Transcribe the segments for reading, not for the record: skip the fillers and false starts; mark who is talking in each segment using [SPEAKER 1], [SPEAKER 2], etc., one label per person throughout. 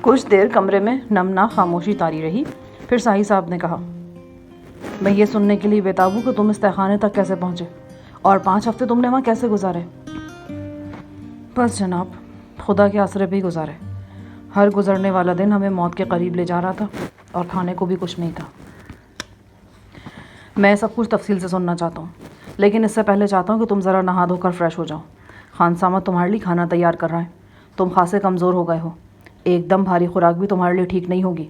[SPEAKER 1] کچھ دیر کمرے میں نمنا خاموشی طاری رہی. پھر ساحی صاحب نے کہا، میں یہ سننے کے لیے بےتاب ہوں کہ تم اس تہخانے تک کیسے پہنچے اور 5 ہفتے تم نے وہاں کیسے گزارے. بس جناب، خدا کے آسرے پہ ہی گزارے. ہر گزرنے والا دن ہمیں موت کے قریب لے جا رہا تھا اور کھانے کو بھی کچھ نہیں تھا. میں سب کچھ تفصیل سے سننا چاہتا ہوں، لیکن اس سے پہلے چاہتا ہوں کہ تم ذرا نہا دھو کر فریش ہو جاؤ. خان سامد تمہارے لیے کھانا تیار کر رہا ہے. تم خاصے کمزور ہو گئے ہو. ایک دم بھاری خوراک بھی تمہارے لیے ٹھیک نہیں ہوگی.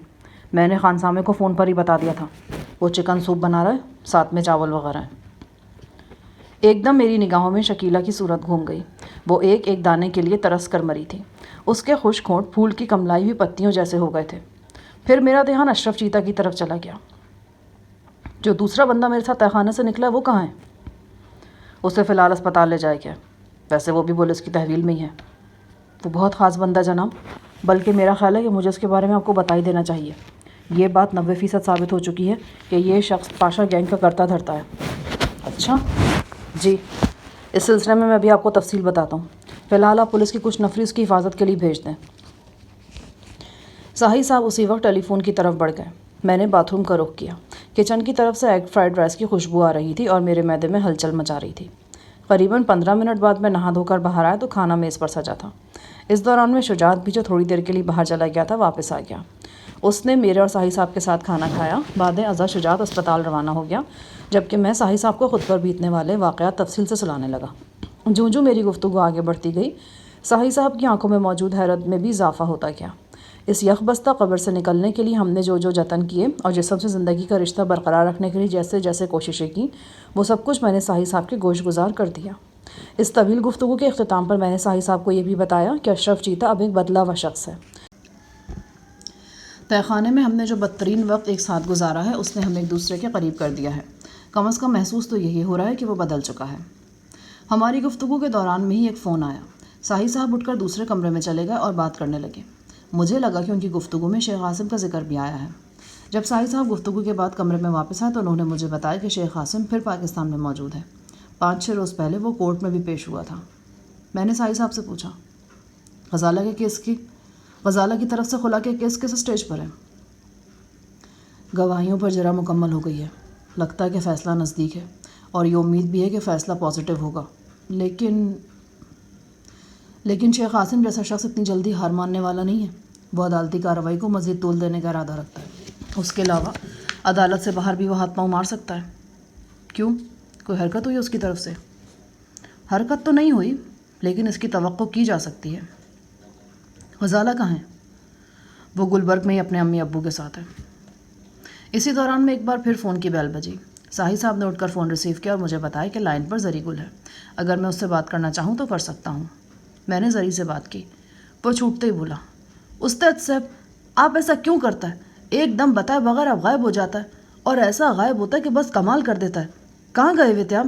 [SPEAKER 1] میں نے خان سامد کو فون پر ہی بتا دیا تھا. وہ چکن سوپ بنا رہا ہے، ساتھ میں چاول وغیرہ ہیں. ایک دم میری نگاہوں میں شکیلہ کی صورت گھوم گئی. وہ ایک ایک دانے کے لیے ترس کر مری تھی. اس کے خشک ہونٹ پھول کی کملائی ہوئی پتیوں جیسے ہو گئے تھے. پھر میرا دھیان اشرف چیتا کی طرف چلا گیا. جو دوسرا بندہ میرے ساتھ تہخانے سے نکلا وہ کہاں ہے؟ اسے فی الحال اسپتال لے جائے کیا؟ ویسے وہ بھی پولیس کی تحویل میں ہی ہے. وہ بہت خاص بندہ جناب، بلکہ میرا خیال ہے کہ مجھے اس کے بارے میں آپ کو بتا ہی دینا چاہیے. یہ بات 90% ثابت ہو چکی ہے کہ یہ شخص پاشا گینگ کا کرتا دھرتا ہے. اچھا جی، اس سلسلے میں ابھی آپ کو تفصیل بتاتا ہوں. فی الحال آپ پولیس کی کچھ نفری اس کی حفاظت کے لیے بھیج دیں. ساحی صاحب اسی وقت ٹیلی فون کی طرف بڑھ گئے. میں نے باتھ روم کا رخ کیا. کچن کی طرف سے ایگ فرائیڈ رائس کی خوشبو آ رہی تھی اور میرے معدے میں ہلچل مچا رہی تھی. قریباً 15 منٹ بعد میں نہا دھو کر باہر آیا تو کھانا میز پر سجا تھا. اس دوران میں شجاعت بھی، جو تھوڑی دیر کے لیے باہر چلا گیا تھا، واپس آ گیا. اس نے میرے اور ساحی صاحب کے ساتھ کھانا کھایا. بعد ازاں شجاعت اسپتال روانہ ہو گیا، جبکہ میں ساحی صاحب کو خود پر بیتنے والے واقعات تفصیل سے سنانے لگا. جوں میری گفتگو آگے بڑھتی گئی، ساحی صاحب کی آنکھوں میں موجود حیرت میں بھی اضافہ ہوتا گیا. اس یخ بستہ قبر سے نکلنے کے لیے ہم نے جو جتن کیے اور جسم سے زندگی کا رشتہ برقرار رکھنے کے لیے جیسے کوششیں کی، وہ سب کچھ میں نے ساحی صاحب کے گوش گزار کر دیا. اس طویل گفتگو کے اختتام پر میں نے ساحی صاحب کو یہ بھی بتایا کہ اشرف چیتا اب ایک بدلا ہوا شخص ہے. تہخانے میں ہم نے جو بدترین وقت ایک ساتھ گزارا ہے، اس نے ہمیں ایک دوسرے کے قریب کر دیا ہے. کم از کم محسوس تو یہی ہو رہا ہے کہ وہ بدل چکا ہے. ہماری گفتگو کے دوران میں ہی ایک فون آیا. ساحی صاحب اٹھ کر دوسرے کمرے میں چلے گئے اور بات کرنے لگے. مجھے لگا کہ ان کی گفتگو میں شیخ عاصم کا ذکر بھی آیا ہے. جب ساحی صاحب گفتگو کے بعد کمرے میں واپس آئے تو انہوں نے مجھے بتایا کہ شیخ عاصم پھر پاکستان میں موجود ہے. 5-6 روز پہلے وہ کورٹ میں بھی پیش ہوا تھا. میں نے ساحی صاحب سے پوچھا، غزالہ کی طرف سے خلا کے کیس کس اسٹیج پر ہے؟ گواہیوں پر جرا مکمل ہو گئی ہے. لگتا ہے کہ فیصلہ نزدیک ہے اور یہ امید بھی ہے کہ فیصلہ پازیٹیو ہوگا. لیکن شیخ عاصم جیسا شخص اتنی جلدی ہار ماننے والا نہیں ہے. وہ عدالتی کارروائی کو مزید طول دینے کا ارادہ رکھتا ہے. اس کے علاوہ عدالت سے باہر بھی وہ ہاتھ پاؤں مار سکتا ہے. کیوں؟ کوئی حرکت ہوئی اس کی طرف سے؟ حرکت تو نہیں ہوئی، لیکن اس کی توقع کی جا سکتی ہے. غزالہ کہاں ہے؟ وہ گلبرگ میں ہی اپنے امی ابو کے ساتھ ہے. اسی دوران میں ایک بار پھر فون کی بیل بجی. ساحی صاحب نے اٹھ کر فون ریسیو کیا اور مجھے بتایا کہ لائن پر زری گل ہے. اگر میں اس سے بات کرنا چاہوں تو کر سکتا ہوں. میں نے زری سے بات کی. وہ چھوٹتے ہی بولا، استاد صاحب آپ ایسا کیوں کرتا ہے؟ ایک دم بتائے بغیر آپ غائب ہو جاتا ہے، اور ایسا غائب ہوتا ہے کہ بس کمال کر دیتا ہے. کہاں گئے ہوئے تھے آپ؟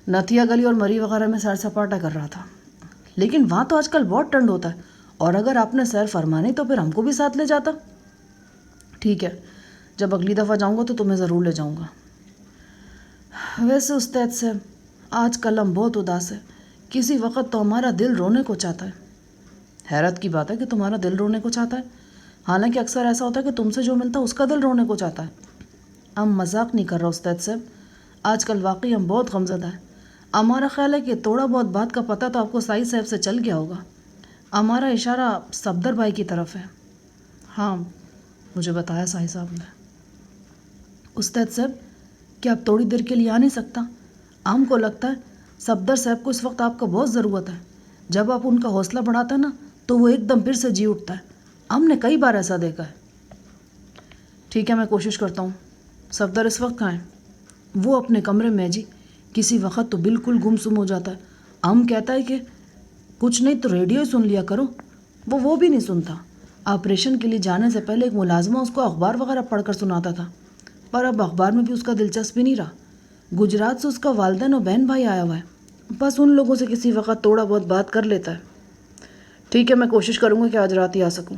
[SPEAKER 1] نتھیا گلی اور مری وغیرہ میں سیر سپاٹا کر رہا تھا. لیکن وہاں تو آج کل بہت ٹھنڈ ہوتا ہے، اور اگر آپ نے سیر فرمانی تو پھر ہم کو بھی ساتھ لے جاتا. ٹھیک ہے، جب اگلی دفعہ جاؤں گا تو تمہیں ضرور لے جاؤں گا. ویسے استاد صاحب آج کل ہم بہت اداس ہے. کسی وقت تو ہمارا دل رونے کو چاہتا ہے. حیرت کی بات ہے کہ تمہارا دل رونے کو چاہتا ہے، حالانکہ اکثر ایسا ہوتا ہے کہ تم سے جو ملتا ہے اس کا دل رونے کو چاہتا ہے. ہم مذاق نہیں کر رہا استاد صاحب، آج کل واقعی ہم بہت غمزدہ ہیں. ہمارا خیال ہے کہ تھوڑا بہت بات کا پتہ تو آپ کو ساحی صاحب سے چل گیا ہوگا. ہمارا اشارہ صفدر بھائی کی طرف ہے. ہاں، مجھے بتایا ساحی صاحب نے. استاد صاحب کیا آپ تھوڑی دیر کے لیے آ نہیں سکتا؟ ہم کو لگتا ہے صفدر صاحب کو اس وقت آپ کا بہت ضرورت ہے. جب آپ ان کا حوصلہ بڑھاتا ہے نا تو وہ ایک دم پھر سے جی اٹھتا ہے. ہم نے کئی بار ایسا دیکھا ہے. ٹھیک ہے، میں کوشش کرتا ہوں. صفدر اس وقت کہاں ہے؟ وہ اپنے کمرے میں جی. کسی وقت تو بالکل گم سم ہو جاتا ہے. ہم کہتا ہے کہ کچھ نہیں تو ریڈیو ہی سن لیا کرو. وہ بھی نہیں سنتا. آپریشن کے لیے جانے سے پہلے ایک ملازمہ اس کو اخبار وغیرہ پڑھ کر سناتا تھا، پر اب اخبار میں بھی اس کا دلچسپی نہیں رہا. گجرات سے اس کا والدین اور بہن بھائی آیا ہوا ہے. بس ان لوگوں سے کسی وقت تھوڑا بہت بات کر لیتا ہے. ٹھیک ہے، میں کوشش کروں گا کہ آج رات ہی آ سکوں.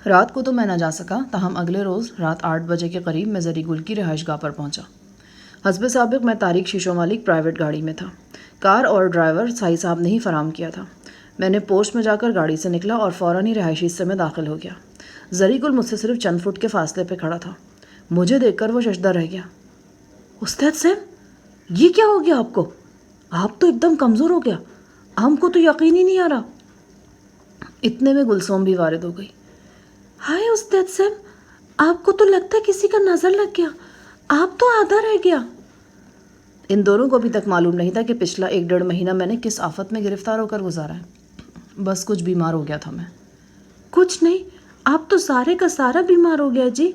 [SPEAKER 1] رات کو تو میں نہ جا سکا، تاہم اگلے روز رات 8 بجے کے قریب میں زری گل کی رہائش گاہ پر پہنچا. حسب سابق میں طارق شیشوں والی ایک پرائیویٹ گاڑی میں تھا. کار اور ڈرائیور ساحی صاحب نے ہی فراہم کیا تھا. میں نے پوسٹ میں جا کر گاڑی سے نکلا اور فوراً ہی رہائشی حصے میں داخل ہو گیا۔ زری گل مجھ سے صرف چند فٹ کے فاصلے پہ کھڑا تھا۔ مجھے دیکھ کر وہ ششدر رہ گیا۔ استاد صاحب، یہ کیا ہو گیا آپ کو؟ آپ تو ایک دم کمزور ہو گیا، ہم کو تو یقین ہی نہیں آ رہا۔ اتنے میں گلسوم بھی وارد ہو گئی۔ ہائے استاد صاحب، آپ کو تو لگتا ہے کسی کا نظر لگ گیا، آپ تو آدھا رہ گیا۔ ان دونوں کو ابھی تک معلوم نہیں تھا کہ پچھلا 1-1.5 مہینہ میں نے کس آفت میں گرفتار ہو کر گزارا ہے۔ بس کچھ بیمار ہو گیا تھا میں۔ کچھ نہیں، آپ تو سارے کا سارا بیمار ہو گیا جی۔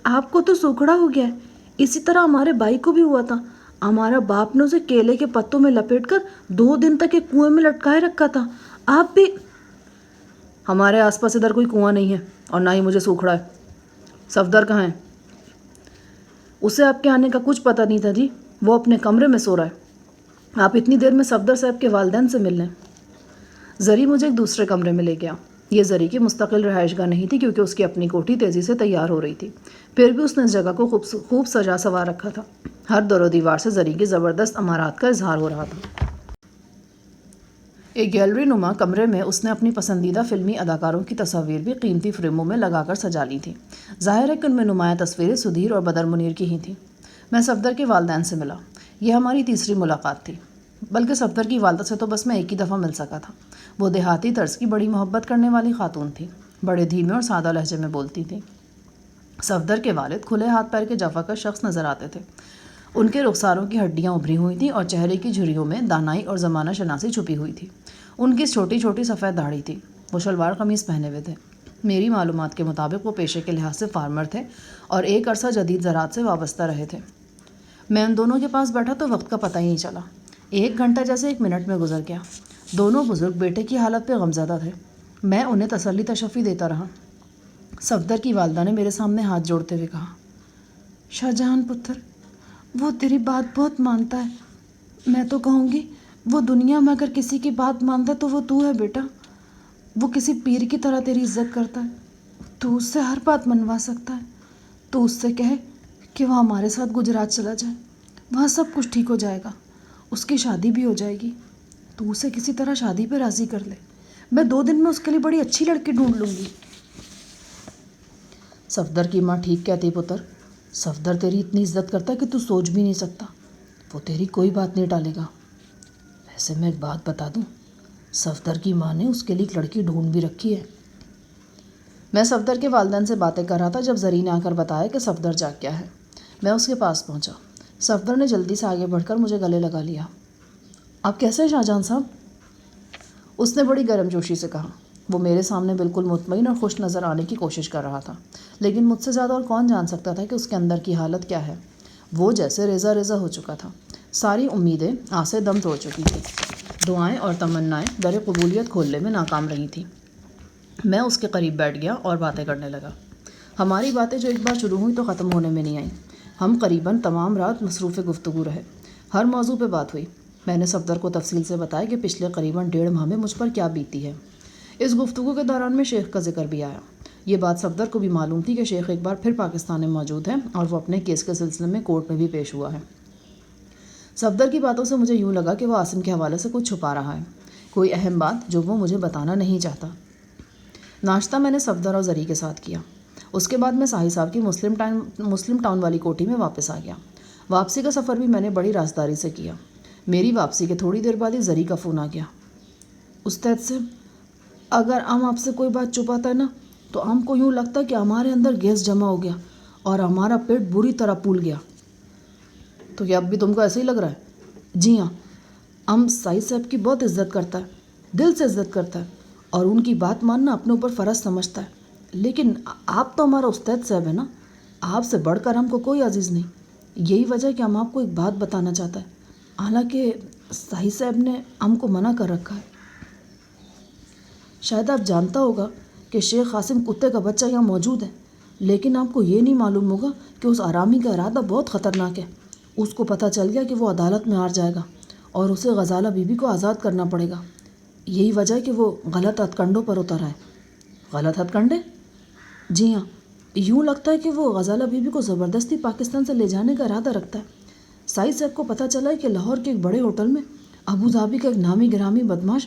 [SPEAKER 1] آپ کو تو سوکھڑا ہو گیا ہے۔ اسی طرح ہمارے بھائی کو بھی ہوا تھا۔ ہمارا باپ نے اسے کیلے کے پتوں میں لپیٹ کر 2 دن تک ایک کنویں میں لٹکائے رکھا تھا۔ آپ بھی۔ ہمارے آس پاس ادھر کوئی کنواں نہیں ہے اور نہ ہی مجھے سوکھڑا ہے۔ صفدر کہاں ہے؟ اسے آپ کے آنے کا کچھ پتہ نہیں تھا جی، وہ اپنے کمرے میں سو رہا ہے۔ آپ اتنی دیر میں صفدر صاحب کے والدین سے مل لیں۔ زری مجھے ایک دوسرے کمرے میں لے گیا۔ یہ زری کی مستقل رہائش گاہ نہیں تھی کیونکہ اس کی اپنی کوٹھی تیزی سے تیار ہو رہی تھی۔ پھر بھی اس نے اس جگہ کو خوب سجا سنوار رکھا تھا۔ ہر در و دیوار سے زری کی زبردست امارات کا اظہار ہو رہا تھا۔ ایک گیلری نما کمرے میں اس نے اپنی پسندیدہ فلمی اداکاروں کی تصاویر بھی قیمتی فریموں میں لگا کر سجا لی تھیں۔ ظاہر ہے کہ ان میں نمایاں تصویریں سدھیر اور بدر منیر کی ہی تھیں۔ میں صفدر کے والدین سے ملا۔ یہ ہماری تیسری ملاقات تھی، بلکہ صفدر کی والدہ سے تو بس میں ایک ہی دفعہ مل سکا تھا۔ وہ دیہاتی طرز کی بڑی محبت کرنے والی خاتون تھی، بڑے دھیمے اور سادہ لہجے میں بولتی تھی۔ صفدر کے والد کھلے ہاتھ پیر کے جفا کا شخص نظر آتے تھے۔ ان کے رخساروں کی ہڈیاں ابھری ہوئی تھیں اور چہرے کی جھریوں میں دانائی اور زمانہ شناسی چھپی ہوئی تھی۔ ان کی چھوٹی چھوٹی سفید داڑھی تھی۔ وہ شلوار قمیص پہنے ہوئے تھے۔ میری معلومات کے مطابق وہ پیشے کے لحاظ سے فارمر تھے اور ایک عرصہ جدید زراعت سے وابستہ رہے تھے۔ میں ان دونوں کے پاس بیٹھا تو وقت کا پتہ ہی نہیں چلا۔ 1 گھنٹہ جیسے 1 منٹ میں گزر گیا۔ دونوں بزرگ بیٹے کی حالت پہ غمزدہ تھے۔ میں انہیں تسلی تشفی دیتا رہا۔ صفدر کی والدہ نے میرے سامنے ہاتھ جوڑتے ہوئے کہا، شاہ جہان پتر، وہ تیری بات بہت مانتا ہے۔ میں تو کہوں گی وہ دنیا میں اگر کسی کی بات مانتا ہے تو وہ تو ہے بیٹا۔ وہ کسی پیر کی طرح تیری عزت کرتا ہے۔ تو اس سے ہر بات منوا سکتا ہے۔ تو اس سے کہے کہ وہ ہمارے ساتھ گجرات چلا جائے، وہاں سب کچھ ٹھیک ہو جائے گا، اس کی شادی بھی ہو جائے گی۔ تو اسے کسی طرح شادی پہ راضی کر لے، میں 2 دن میں اس کے لیے بڑی اچھی لڑکی ڈھونڈ لوں گی۔ صفدر کی ماں ٹھیک کہتی پتر، صفدر تیری اتنی عزت کرتا ہے کہ تو سوچ بھی نہیں سکتا۔ وہ تیری کوئی بات نہیں ٹالے گا۔ ویسے میں ایک بات بتا دوں، صفدر کی ماں نے اس کے لیے ایک لڑکی ڈھونڈ بھی رکھی ہے۔ میں صفدر کے والدین سے باتیں کر رہا تھا جب زری نے آ کر بتایا کہ صفدر جاگ گیا ہے۔ میں اس کے پاس پہنچا۔ صفدر نے جلدی سے آگے بڑھ کر مجھے گلے لگا لیا۔ آپ کیسے ہیں شاہ جہاں صاحب؟ اس نے بڑی گرم جوشی سے کہا۔ وہ میرے سامنے بالکل مطمئن اور خوش نظر آنے کی کوشش کر رہا تھا، لیکن مجھ سے زیادہ اور کون جان سکتا تھا کہ اس کے اندر کی حالت کیا ہے۔ وہ جیسے ریزہ ریزہ ہو چکا تھا۔ ساری امیدیں آسے دم توڑ چکی تھیں۔ دعائیں اور تمنائیں در قبولیت کھولنے میں ناکام رہی تھیں۔ میں اس کے قریب بیٹھ گیا اور باتیں کرنے لگا۔ ہماری باتیں جو ایک بار شروع ہوئی تو ختم ہونے میں نہیں آئیں۔ ہم قریباً تمام رات مصروف گفتگو رہے۔ ہر موضوع پہ بات ہوئی۔ میں نے صفدر کو تفصیل سے بتایا کہ پچھلے قریباً 1.5 ماہ میں مجھ پر کیا بیتی ہے۔ اس گفتگو کے دوران میں شیخ کا ذکر بھی آیا۔ یہ بات صفدر کو بھی معلوم تھی کہ شیخ ایک بار پھر پاکستان میں موجود ہے اور وہ اپنے کیس کے سلسلے میں کورٹ میں بھی پیش ہوا ہے۔ صفدر کی باتوں سے مجھے یوں لگا کہ وہ عاصم کے حوالے سے کچھ چھپا رہا ہے، کوئی اہم بات جو وہ مجھے بتانا نہیں چاہتا۔ ناشتہ میں نے صفدر اور زری کے ساتھ کیا۔ اس کے بعد میں ساحل صاحب کی مسلم ٹاؤن والی کوٹھی میں واپس آ گیا۔ واپسی کا سفر بھی میں نے بڑی رازداری سے کیا۔ میری واپسی کے تھوڑی دیر بعد ہی زری کا فون آ گیا۔ استاد صاحب، اگر ہم آپ سے کوئی بات چھپاتا ہے نا تو ہم کو یوں لگتا ہے کہ ہمارے اندر گیس جمع ہو گیا اور ہمارا پیٹ بری طرح پھول گیا۔ تو کیا اب بھی تم کو ایسے ہی لگ رہا ہے؟ جی ہاں، ہم ساحل صاحب کی بہت عزت کرتا ہے، دل سے عزت کرتا ہے اور ان کی بات ماننا اپنے اوپر فرض سمجھتا ہے، لیکن آپ تو ہمارا استاد صاحب ہے نا، آپ سے بڑھ کر ہم کو کوئی عزیز نہیں۔ یہی وجہ ہے کہ ہم آپ کو ایک بات بتانا چاہتا ہے، حالانکہ ساحل صاحب نے ہم کو منع کر رکھا ہے۔ شاید آپ جانتا ہوگا کہ شیخ قاسم کتے کا بچہ یہاں موجود ہے، لیکن آپ کو یہ نہیں معلوم ہوگا کہ اس آرامی کا ارادہ بہت خطرناک ہے۔ اس کو پتہ چل گیا کہ وہ عدالت میں ہار جائے گا اور اسے غزالہ بی بی کو آزاد کرنا پڑے گا۔ یہی وجہ ہے کہ وہ غلط ہتھ کنڈوں پر اتر آئے۔ غلط ہتھ کنڈے؟ جی ہاں، یوں لگتا ہے کہ وہ غزالہ بی بی کو زبردستی پاکستان سے لے جانے کا ارادہ رکھتا ہے۔ ساحل صاحب کو پتہ چلا ہے کہ لاہور کے ایک بڑے ہوٹل میں ابو ظبی کا ایک نامی گرامی بدماش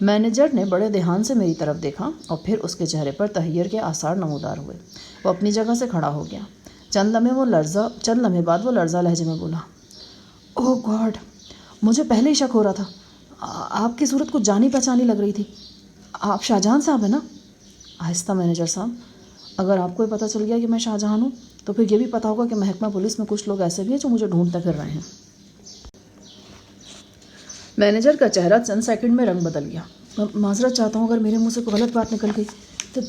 [SPEAKER 1] مینیجر نے بڑے دھیان سے میری طرف دیکھا اور پھر اس کے چہرے پر تحیر کے آثار نمودار ہوئے۔ وہ اپنی جگہ سے کھڑا ہو گیا۔ چند لمحے بعد وہ لرزہ لہجے میں بولا، اوہ گاڈ، مجھے پہلے ہی شک ہو رہا تھا۔ آپ کی صورت کچھ جانی پہچانی لگ رہی تھی۔ آپ شاہجہان صاحب ہیں نا؟ آہستہ مینیجر صاحب، اگر آپ کو یہ پتہ چل گیا کہ میں شاہجہان ہوں تو پھر یہ بھی پتہ ہوگا کہ محکمہ پولیس میں کچھ لوگ ایسے بھی ہیں جو مجھے ڈھونڈتے پھر رہے ہیں۔ مینیجر کا چہرہ چند سیکنڈ میں رنگ بدل گیا۔ معذرت چاہتا ہوں اگر میرے منہ سے کوئی غلط بات نکل گئی۔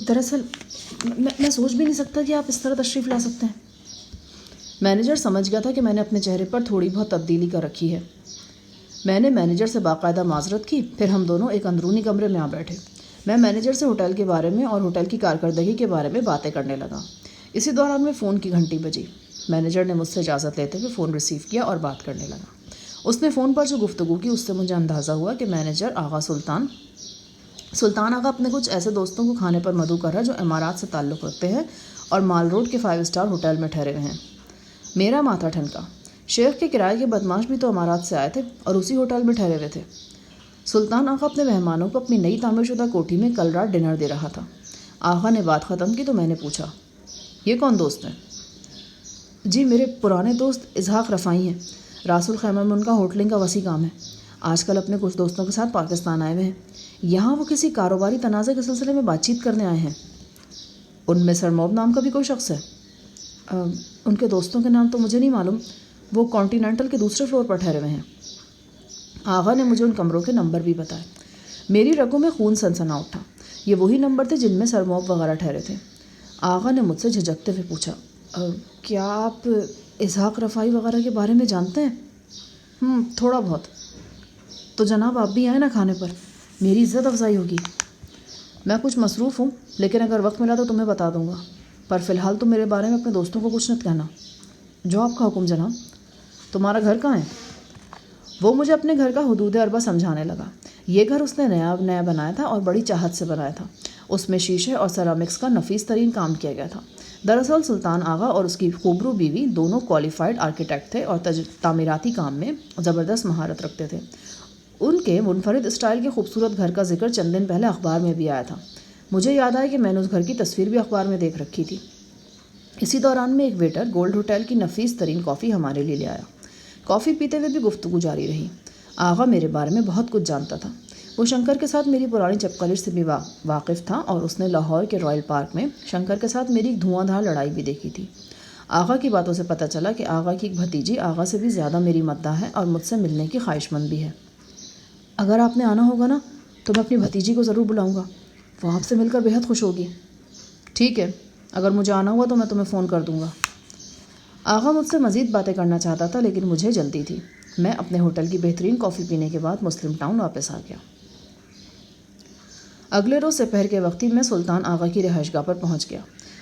[SPEAKER 1] دراصل میں سوچ بھی نہیں سکتا کہ آپ اس طرح تشریف لا سکتے ہیں۔ مینیجر سمجھ گیا تھا کہ میں نے اپنے چہرے پر تھوڑی بہت تبدیلی کر رکھی ہے۔ میں نے مینیجر سے باقاعدہ معذرت کی، پھر ہم دونوں ایک اندرونی کمرے میں آ بیٹھے۔ میں مینیجر سے ہوٹل کے بارے میں اور ہوٹل کی کارکردگی کے بارے میں باتیں کرنے لگا۔ اسی دوران میں فون کی گھنٹی بجی۔ مینیجر نے مجھ سے اجازت لیتے ہوئے فون ریسیو کیا اور بات کرنے لگا۔ اس نے فون پر جو گفتگو کی اس سے مجھے اندازہ ہوا کہ مینیجر آغا سلطان آغا اپنے کچھ ایسے دوستوں کو کھانے پر مدعو کر رہا ہے جو امارات سے تعلق رکھتے ہیں اور مال روڈ کے 5 اسٹار ہوٹل میں ٹھہرے ہوئے ہیں۔ میرا ماتھا ٹھنکا۔ شیخ کے کرائے کے بدماش بھی تو امارات سے آئے تھے اور اسی ہوٹل میں ٹھہرے ہوئے تھے۔ سلطان آغا اپنے مہمانوں کو اپنی نئی تعمیر شدہ کوٹھی میں کل رات ڈنر دے رہا تھا۔ آغا نے بات ختم کی تو میں نے پوچھا، یہ کون دوست ہیں؟ جی میرے پرانے دوست اسحاق رفائی ہیں۔ راس الخیمہ میں ان کا ہوٹلنگ کا وسیع کام ہے۔ آج کل اپنے کچھ دوستوں کے ساتھ پاکستان آئے ہوئے ہیں۔ یہاں وہ کسی کاروباری تنازع کے سلسلے میں بات چیت کرنے آئے ہیں۔ ان میں سرموب نام کا بھی کوئی شخص ہے؟ ان کے دوستوں کے نام تو مجھے نہیں معلوم۔ وہ کانٹیننٹل کے دوسرے فلور پر ٹھہرے ہوئے ہیں۔ آغا نے مجھے ان کمروں کے نمبر بھی بتائے۔ میری رگوں میں خون سنسنا اٹھا۔ یہ وہی نمبر تھے جن میں سرموب وغیرہ ٹھہرے تھے۔ آغا نے مجھ سے جھجکتے ہوئے پوچھا، کیا آپ اسحاق رفائی وغیرہ کے بارے میں جانتے ہیں؟ تھوڑا بہت۔ تو جناب آپ بھی آئیں نا کھانے پر، میری عزت افزائی ہوگی۔ میں کچھ مصروف ہوں لیکن اگر وقت ملا تو تمہیں بتا دوں گا، پر فی الحال تو میرے بارے میں اپنے دوستوں کو کچھ نہ کہنا۔ جو آپ کا حکم جناب۔ تمہارا گھر کہاں ہے؟ وہ مجھے اپنے گھر کا حدود اربا سمجھانے لگا۔ یہ گھر اس نے نیا بنایا تھا اور بڑی چاہت سے بنایا تھا۔ اس میں شیشے اور سیرامکس کا نفیس ترین کام کیا گیا تھا۔ دراصل سلطان آغا اور اس کی خوبرو بیوی دونوں کوالیفائڈ آرکیٹیکٹ تھے اور تعمیراتی کام میں زبردست مہارت رکھتے تھے۔ ان کے منفرد اسٹائل کے خوبصورت گھر کا ذکر چند دن پہلے اخبار میں بھی آیا تھا۔ مجھے یاد آیا کہ میں نے اس گھر کی تصویر بھی اخبار میں دیکھ رکھی تھی۔ اسی دوران میں ایک ویٹر گولڈ ہوٹل کی نفیس ترین کافی ہمارے لیے لے آیا۔ کافی پیتے ہوئے بھی گفتگو جاری رہی۔ آغا میرے بارے میں بہت کچھ جانتا تھا۔ وہ شنکر کے ساتھ میری پرانی چپکلش سے بھی واقف تھا اور اس نے لاہور کے رائل پارک میں شنکر کے ساتھ میری ایک دھواں دھار لڑائی بھی دیکھی تھی۔ آغا کی باتوں سے پتہ چلا کہ آغا کی ایک بھتیجی آغا سے بھی زیادہ میری مداح ہے اور مجھ سے ملنے کی خواہش مند بھی ہے۔ اگر آپ نے آنا ہوگا نا تو میں اپنی بھتیجی کو ضرور بلاؤں گا، وہ آپ سے مل کر بےحد خوش ہوگی۔ ٹھیک ہے، اگر مجھے آنا ہوا تو میں تمہیں فون کر دوں گا۔ آغا مجھ سے مزید باتیں کرنا چاہتا تھا لیکن مجھے جلدی تھی۔ میں اپنے ہوٹل کی بہترین کافی پینے کے بعد مسلم ٹاؤن واپس آ گیا۔ اگلے روز سپہر کے وقت ہی میں سلطان آغا کی رہائش گاہ پر پہنچ گیا۔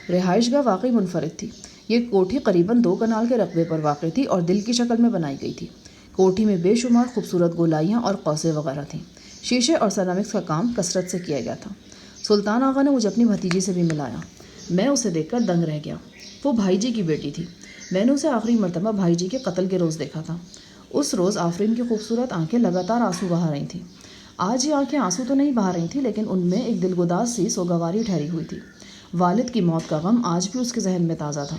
[SPEAKER 1] رہائش گاہ واقعی منفرد تھی۔ یہ کوٹھی قریباً 2 کنال کے رقبے پر واقع تھی اور دل کی شکل میں بنائی گئی تھی۔ کوٹھی میں بے شمار خوبصورت گولائیاں اور قوسیں وغیرہ تھیں۔ شیشے اور سیرامکس کا کام کثرت سے کیا گیا تھا۔ سلطان آغا نے مجھے اپنی بھتیجی سے بھی ملایا۔ میں اسے دیکھ کر دنگ رہ گیا۔ وہ بھائی جی کی بیٹی تھی۔ میں نے اسے آخری مرتبہ بھائی جی کے قتل کے روز دیکھا تھا۔ اس روز آفرین کی خوبصورت آنکھیں لگاتار آنسو بہا رہی تھیں۔ آج یہ آنکھیں آنسو تو نہیں بہا رہی تھیں لیکن ان میں ایک دلگداز سی سوگواری ٹھہری ہوئی تھی۔ والد کی موت کا غم آج بھی اس کے ذہن میں تازہ تھا۔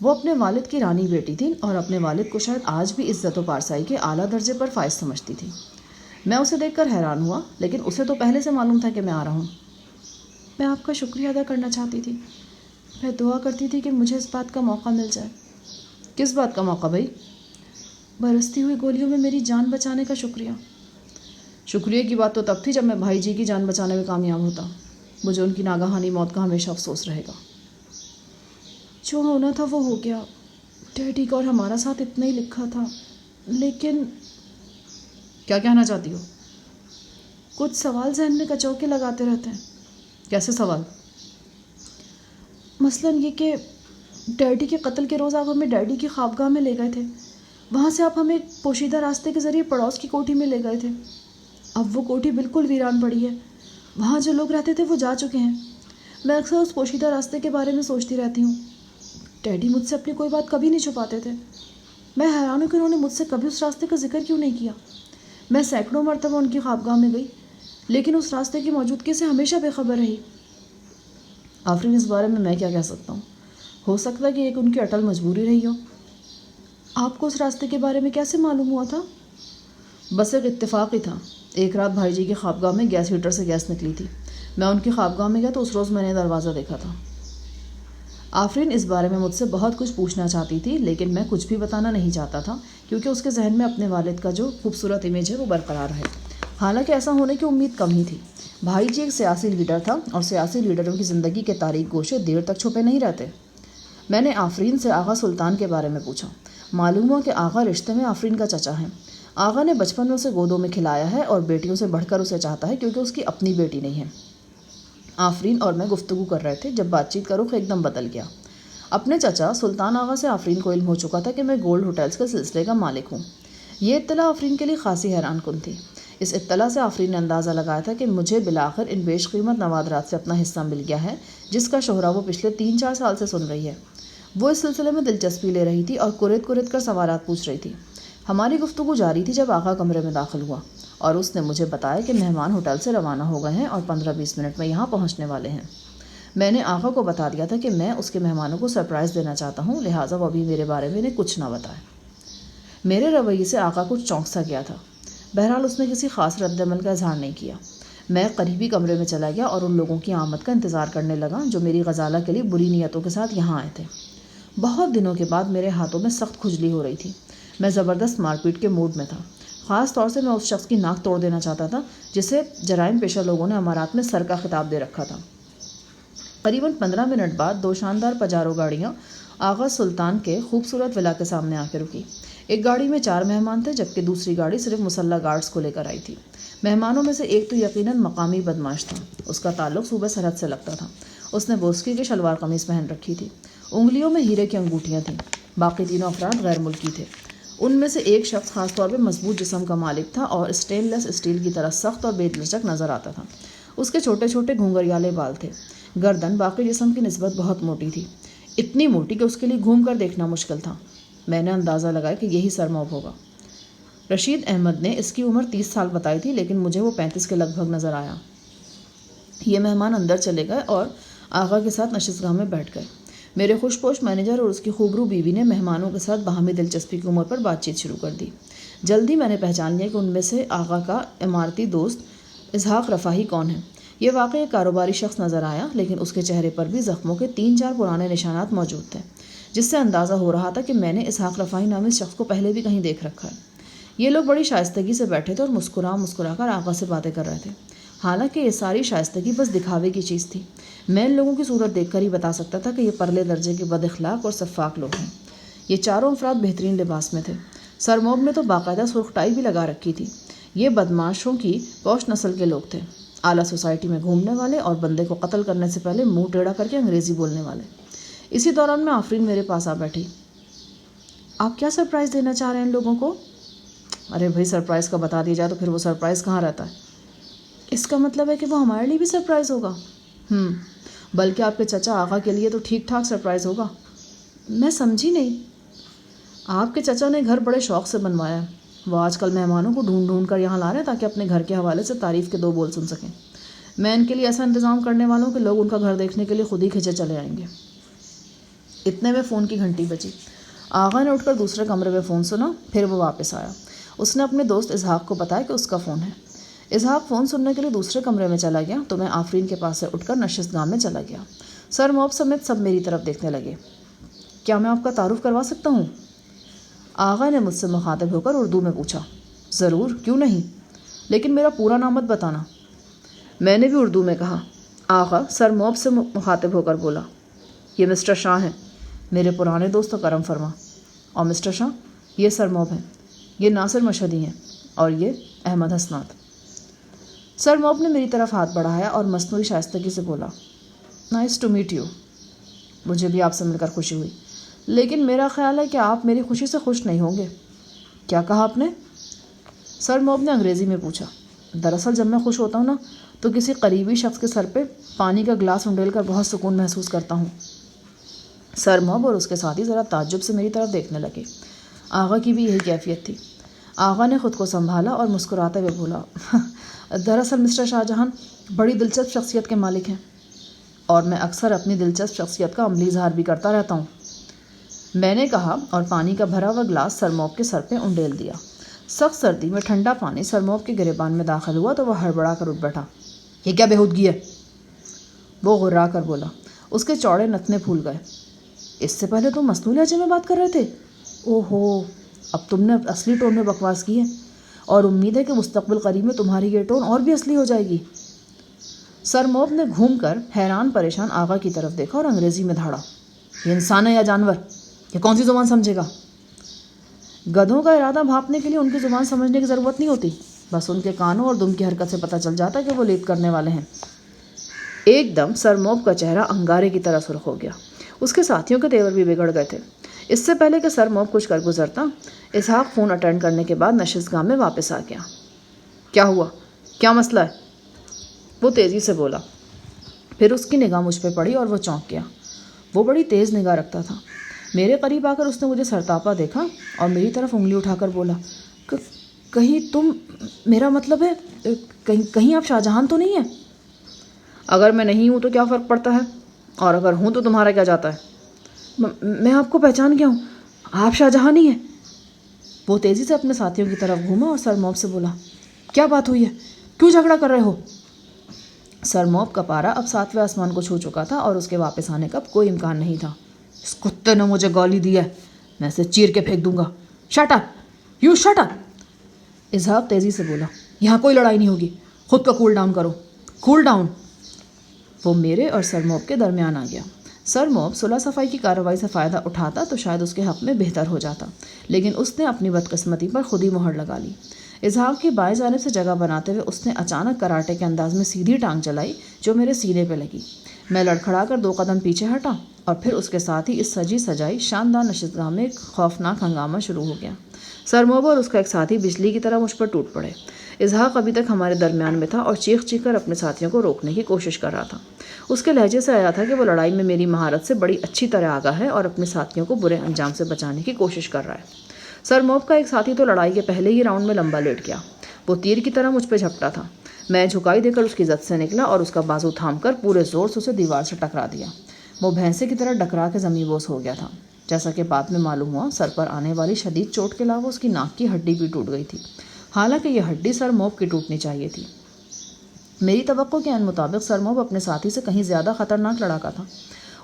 [SPEAKER 1] وہ اپنے والد کی رانی بیٹی تھی اور اپنے والد کو شاید آج بھی عزت و پارسائی کے اعلیٰ درجے پر فائز سمجھتی تھی۔ میں اسے دیکھ کر حیران ہوا لیکن اسے تو پہلے سے معلوم تھا کہ میں آ رہا ہوں۔ میں آپ کا شکریہ ادا کرنا چاہتی تھی۔ میں دعا کرتی تھی کہ مجھے اس بات کا موقع مل جائے۔ کس بات کا موقع بھائی؟ برستی ہوئی گولیوں میں میری جان بچانے کا شکریہ۔ شکریہ کی بات تو تب تھی جب میں بھائی جی کی جان بچانے میں کامیاب ہوتا۔ مجھے ان کی ناگہانی موت کا ہمیشہ افسوس رہے گا۔ جو ہونا تھا وہ ہو گیا۔ ڈیڈی کا اور ہمارا ساتھ اتنا ہی لکھا تھا لیکن… کیا کہنا چاہتی ہو؟ کچھ سوال ذہن میں کچوکے لگاتے رہتے ہیں۔ کیسے سوال؟ مثلاً یہ کہ ڈیڈی کے قتل کے روز آپ ہمیں ڈیڈی کی خوابگاہ میں لے گئے تھے، وہاں سے آپ ہمیں پوشیدہ راستے کے ذریعے پڑوس کی کوٹھی میں لے گئے تھے۔ اب وہ کوٹھی بالکل ویران پڑی ہے، وہاں جو لوگ رہتے تھے وہ جا چکے ہیں۔ میں اکثر اس پوشیدہ راستے کے بارے میں سوچتی رہتی ہوں۔ ڈیڈی مجھ سے اپنی کوئی بات کبھی نہیں چھپاتے تھے۔ میں حیران ہوں کہ انہوں نے مجھ سے کبھی اس راستے کا ذکر کیوں نہیں کیا۔ میں سینکڑوں مرتبہ ان کی خوابگاہ میں گئی لیکن اس راستے کی موجودگی سے ہمیشہ بے خبر رہی۔ آفرین، اس بارے میں کیا کہہ سکتا ہوں؟ ہو سکتا ہے کہ ایک ان کی اٹل مجبوری رہی ہو۔ آپ کو اس راستے کے بارے میں کیسے معلوم ہوا تھا؟ بس ایک اتفاق ہی تھا۔ ایک رات بھائی جی کی خوابگاہ میں گیس ہیٹر سے گیس نکلی تھی۔ میں ان کی خوابگاہ میں گیا تو اس روز میں نے دروازہ دیکھا تھا۔ آفرین اس بارے میں مجھ سے بہت کچھ پوچھنا چاہتی تھی، لیکن میں کچھ بھی بتانا نہیں چاہتا تھا کیونکہ اس کے ذہن میں اپنے والد کا جو خوبصورت امیج ہے وہ برقرار ہے۔ حالانکہ ایسا ہونے کی امید کم ہی تھی۔ بھائی جی ایک سیاسی لیڈر تھا اور سیاسی لیڈروں کی زندگی کے تاریک گوشے دیر تک چھپے نہیں رہتے۔ میں نے آفرین سے آغا سلطان کے بارے میں پوچھا۔ معلوم ہوا کہ آغا رشتے میں آفرین کا چچا ہے۔ آغا نے بچپن میں اسے گودوں میں کھلایا ہے اور بیٹیوں سے بڑھ کر اسے چاہتا ہے کیونکہ اس کی اپنی بیٹی نہیں ہے۔ آفرین اور میں گفتگو کر رہے تھے جب بات چیت کا رخ ایک دم بدل گیا۔ اپنے چچا سلطان آغا سے آفرین کو علم ہو چکا تھا کہ میں گولڈ ہوٹلز کے سلسلے کا مالک ہوں۔ یہ اطلاع آفرین کے لیے خاصی حیران کن تھی۔ اس اطلاع سے آفرین نے اندازہ لگایا تھا کہ مجھے بالآخر ان بیش قیمت نوادرات سے اپنا حصہ مل گیا ہے جس کا شہرہ وہ پچھلے 3-4 سال سے سن رہی ہے۔ وہ اس سلسلے میں دلچسپی لے رہی تھی اور کریت کریت کر سوالات پوچھ رہی تھی۔ ہماری گفتگو جاری تھی جب آغا کمرے میں داخل ہوا اور اس نے مجھے بتایا کہ مہمان ہوٹل سے روانہ ہو گئے ہیں اور 15-20 منٹ میں یہاں پہنچنے والے ہیں۔ میں نے آغا کو بتا دیا تھا کہ میں اس کے مہمانوں کو سرپرائز دینا چاہتا ہوں، لہٰذا وہ ابھی میرے بارے میں انہیں کچھ نہ بتائے۔ میرے رویے سے آغا کچھ چونک سا گیا تھا۔ بہرحال اس نے کسی خاص رد عمل کا اظہار نہیں کیا۔ میں قریبی کمرے میں چلا گیا اور ان لوگوں کی آمد کا انتظار کرنے لگا جو میری غزالہ کے لیے بری نیتوں کے ساتھ یہاں آئے تھے۔ بہت دنوں کے بعد میرے ہاتھوں میں سخت کھجلی ہو رہی تھی۔ میں زبردست مار پیٹ کے موڈ میں تھا۔ خاص طور سے میں اس شخص کی ناک توڑ دینا چاہتا تھا جسے جرائم پیشہ لوگوں نے امارات میں سر کا خطاب دے رکھا تھا۔ قریباً 15 منٹ بعد 2 شاندار پجارو گاڑیاں آغا سلطان کے خوبصورت ولا کے سامنے آ کے رکی۔ ایک گاڑی میں 4 مہمان تھے جبکہ دوسری گاڑی صرف مسلح گارڈز کو لے کر آئی تھی۔ مہمانوں میں سے ایک تو یقیناً مقامی بدماش تھا۔ اس کا تعلق صوبہ سرحد سے لگتا تھا۔ اس نے بوسکی کی شلوار قمیص پہن رکھی تھی۔ انگلیوں میں ہیرے کی انگوٹھیاں تھیں۔ باقی تینوں افراد غیر ملکی تھے۔ ان میں سے ایک شخص خاص طور پہ مضبوط جسم کا مالک تھا اور اسٹین لیس اسٹیل کی طرح سخت اور بے لچک نظر آتا تھا۔ اس کے چھوٹے چھوٹے گھونگھریالے بال تھے۔ گردن باقی جسم کی نسبت بہت موٹی تھی، اتنی موٹی کہ اس کے لیے گھوم کر دیکھنا مشکل تھا۔ میں نے اندازہ لگایا کہ یہی سرموب ہوگا۔ رشید احمد نے اس کی عمر 30 سال بتائی تھی لیکن مجھے وہ 35 کے لگ بھگ نظر آیا۔ یہ مہمان اندر چلے گئے اور آغا کے ساتھ نشست گاہ میں بیٹھ گئے۔ میرے خوش پوش مینیجر اور اس کی خوبرو بیوی نے مہمانوں کے ساتھ باہمی دلچسپی کی عمر پر بات چیت شروع کر دی۔ جلدی میں نے پہچان لیا کہ ان میں سے آغا کا امارتی دوست اسحاق رفاہی کون ہے۔ یہ واقعی ایک کاروباری شخص نظر آیا لیکن اس کے چہرے پر بھی زخموں کے 3-4 پرانے نشانات موجود تھے، جس سے اندازہ ہو رہا تھا کہ میں نے اسحاق رفاہی نامی اس شخص کو پہلے بھی کہیں دیکھ رکھا ہے۔ یہ لوگ بڑی شائستگی سے بیٹھے تھے اور مسکرا کر آغا سے باتیں کر رہے تھے۔ حالانکہ یہ ساری شائستگی بس دکھاوے کی چیز تھی۔ میں ان لوگوں کی صورت دیکھ کر ہی بتا سکتا تھا کہ یہ پرلے درجے کے بد اخلاق اور سفاک لوگ ہیں۔ یہ چاروں افراد بہترین لباس میں تھے۔ سرموب نے تو باقاعدہ سرخ ٹائی بھی لگا رکھی تھی۔ یہ بدماشوں کی پوش نسل کے لوگ تھے، اعلیٰ سوسائٹی میں گھومنے والے اور بندے کو قتل کرنے سے پہلے منہ ٹیڑھا کر کے انگریزی بولنے والے۔ اسی دوران میں آفرین میرے پاس آ بیٹھی۔ آپ کیا سرپرائز دینا چاہ رہے ہیں ان لوگوں کو؟ ارے بھائی، سرپرائز کا بتا دیا جائے تو پھر وہ سرپرائز کہاں رہتا ہے؟ اس کا مطلب ہے کہ وہ ہمارے لیے بھی سرپرائز ہوگا؟ بلکہ آپ کے چچا آغا کے لیے تو ٹھیک ٹھاک سرپرائز ہوگا۔ میں سمجھی نہیں۔ آپ کے چچا نے گھر بڑے شوق سے بنوایا ہے۔ وہ آج کل مہمانوں کو ڈھونڈ ڈھونڈ کر یہاں لا رہے ہیں تاکہ اپنے گھر کے حوالے سے تعریف کے 2 بول سن سکیں۔ میں ان کے لیے ایسا انتظام کرنے والا ہوں کہ لوگ ان کا گھر دیکھنے کے لیے خود ہی کھنچے چلے آئیں گے۔ اتنے میں فون کی گھنٹی بجی۔ آغا نے اٹھ کر دوسرے کمرے میں فون سنا، پھر وہ واپس آیا۔ اس نے اپنے دوست اسحاق کو بتایا کہ اس کا فون ہے۔ اسحاق فون سننے کے لیے دوسرے کمرے میں چلا گیا تو میں آفرین کے پاس سے اٹھ کر نشست گاہ میں چلا گیا۔ سرموب سمیت سب میری طرف دیکھنے لگے۔ کیا میں آپ کا تعارف کروا سکتا ہوں؟ آغا نے مجھ سے مخاطب ہو کر اردو میں پوچھا۔ ضرور، کیوں نہیں، لیکن میرا پورا نام مت بتانا۔ میں نے بھی اردو میں کہا۔ آغا سرموب سے مخاطب ہو کر بولا، یہ مسٹر شاہ ہیں، میرے پرانے دوست و کرم فرما۔ اور مسٹر شاہ، یہ سرموب ہیں، یہ ناصر مشہدی ہیں، اور یہ احمد حسنات۔ سرموب نے میری طرف ہاتھ بڑھایا اور مصنوعی شائستگی سے بولا، نائس ٹو میٹ یو۔ مجھے بھی آپ سے مل کر خوشی ہوئی، لیکن میرا خیال ہے کہ آپ میری خوشی سے خوش نہیں ہوں گے۔ کیا کہا آپ نے؟ سرموب نے انگریزی میں پوچھا۔ دراصل جب میں خوش ہوتا ہوں نا تو کسی قریبی شخص کے سر پہ پانی کا گلاس انڈیل کر بہت سکون محسوس کرتا ہوں۔ سرموب اور اس کے ساتھی ذرا تعجب سے میری طرف دیکھنے لگے۔ آغا کی بھی یہی کیفیت تھی۔ آغا نے خود کو سنبھالا اور مسکراتے ہوئے بولا، دراصل مسٹر شاہ جہاں بڑی دلچسپ شخصیت کے مالک ہیں، اور میں اکثر اپنی دلچسپ شخصیت کا عملی اظہار بھی کرتا رہتا ہوں، میں نے کہا، اور پانی کا بھرا ہوا گلاس سرموب کے سر پہ انڈیل دیا۔ سخت سردی میں ٹھنڈا پانی سرموب کے گریبان میں داخل ہوا تو وہ ہڑبڑا کر اٹھ بیٹھا۔ یہ کیا بےہودگی ہے؟ وہ غرا کر بولا۔ اس کے چوڑے نتنے پھول گئے۔ اس سے پہلے تم مصنوعی لہجے میں بات کر رہے تھے۔ اوہو، اب تم نے اصلی ٹون میں بکواس کی ہے، اور امید ہے کہ مستقبل قریب میں تمہاری یہ ٹون اور بھی اصلی ہو جائے گی۔ سرموب نے گھوم کر حیران پریشان آغا کی طرف دیکھا اور انگریزی میں دھاڑا، یہ انسان ہے یا جانور؟ یہ کون سی زبان سمجھے گا؟ گدھوں کا ارادہ بھاپنے کے لیے ان کی زبان سمجھنے کی ضرورت نہیں ہوتی، بس ان کے کانوں اور دم کی حرکت سے پتہ چل جاتا ہے کہ وہ لیپ کرنے والے ہیں۔ ایک دم سرموب کا چہرہ انگارے کی طرح سرخ ہو گیا۔ اس کے ساتھیوں کے تیور بھی بگڑ گئے تھے۔ اس سے پہلے کہ سرموب کچھ کر گزرتا، اسحاق فون اٹینڈ کرنے کے بعد نشست گاہ میں واپس آ گیا۔ کیا ہوا؟ کیا مسئلہ ہے؟ وہ تیزی سے بولا۔ پھر اس کی نگاہ مجھ پہ پڑی اور وہ چونک گیا۔ وہ بڑی تیز نگاہ رکھتا تھا۔ میرے قریب آ کر اس نے مجھے سرتاپا دیکھا اور میری طرف انگلی اٹھا کر بولا، کہیں تم، میرا مطلب ہے کہیں آپ شاہجہاں تو نہیں ہیں؟ اگر میں نہیں ہوں تو کیا فرق پڑتا ہے، اور اگر ہوں تو تمہارا کیا جاتا ہے؟ میں آپ کو پہچان گیا ہوں، آپ شاہجہاں نہیں ہیں۔ وہ تیزی سے اپنے ساتھیوں کی طرف گھوما اور سرموب سے بولا، کیا بات ہوئی ہے؟ کیوں جھگڑا کر رہے ہو؟ سرموب کا پارا اب 7ویں آسمان کو چھو چکا تھا اور اس کے واپس آنے کا کوئی امکان نہیں تھا۔ اس کتے نے مجھے گالی دی ہے، میں اسے چیر کے پھینک دوں گا۔ Shut up, you shut up. Ishaq تیزی سے بولا، یہاں کوئی لڑائی نہیں ہوگی، خود کو کول ڈاؤن کرو، کول ڈاؤن۔ وہ میرے اور سرموب کے درمیان آ گیا۔ سرموب صلح صفائی کی کارروائی سے فائدہ اٹھاتا تو شاید اس کے حق میں بہتر ہو جاتا، لیکن اس نے اپنی بدقسمتی پر خود ہی مہر لگا لی۔ اسحاق کی بائیں جانب سے جگہ بناتے ہوئے اس نے اچانک کراٹے کے انداز میں سیدھی ٹانگ چلائی جو میرے سینے پہ لگی۔ میں لڑکھڑا کر 2 قدم پیچھے ہٹا اور پھر اس کے ساتھ ہی اس سجی سجائی شاندار نشستگاہ میں ایک خوفناک ہنگامہ شروع ہو گیا۔ سرموب اور اس کا ایک ساتھی بجلی کی طرح مجھ پر ٹوٹ پڑے۔ اسحاق ابھی تک ہمارے درمیان میں تھا اور چیخ چیخ کر اپنے ساتھیوں کو روکنے کی کوشش کر رہا تھا۔ اس کے لہجے سے آیا تھا کہ وہ لڑائی میں میری مہارت سے بڑی اچھی طرح آگاہ ہے اور اپنے ساتھیوں کو برے انجام سے بچانے کی کوشش کر رہا ہے۔ سرموب کا ایک ساتھی تو لڑائی کے پہلے ہی راؤنڈ میں لمبا لیٹ گیا۔ وہ تیر کی طرح مجھ پہ جھپٹا تھا۔ میں جھکائی دے کر اس کی زد سے نکلا اور اس کا بازو تھام کر پورے زور سے اسے دیوار سے ٹکرا دیا۔ وہ بھینسے کی طرح ڈکرا کے زمیں بوس ہو گیا تھا۔ جیسا کہ بعد میں معلوم ہوا، سر پر آنے والی شدید چوٹ کے علاوہ اس کی ناک کی ہڈی بھی ٹوٹ گئی تھی، حالانکہ یہ ہڈی سرموب کی ٹوٹنی چاہیے تھی۔ میری توقع کے عین مطابق سرموب اپنے ساتھی سے کہیں زیادہ خطرناک لڑاکا تھا۔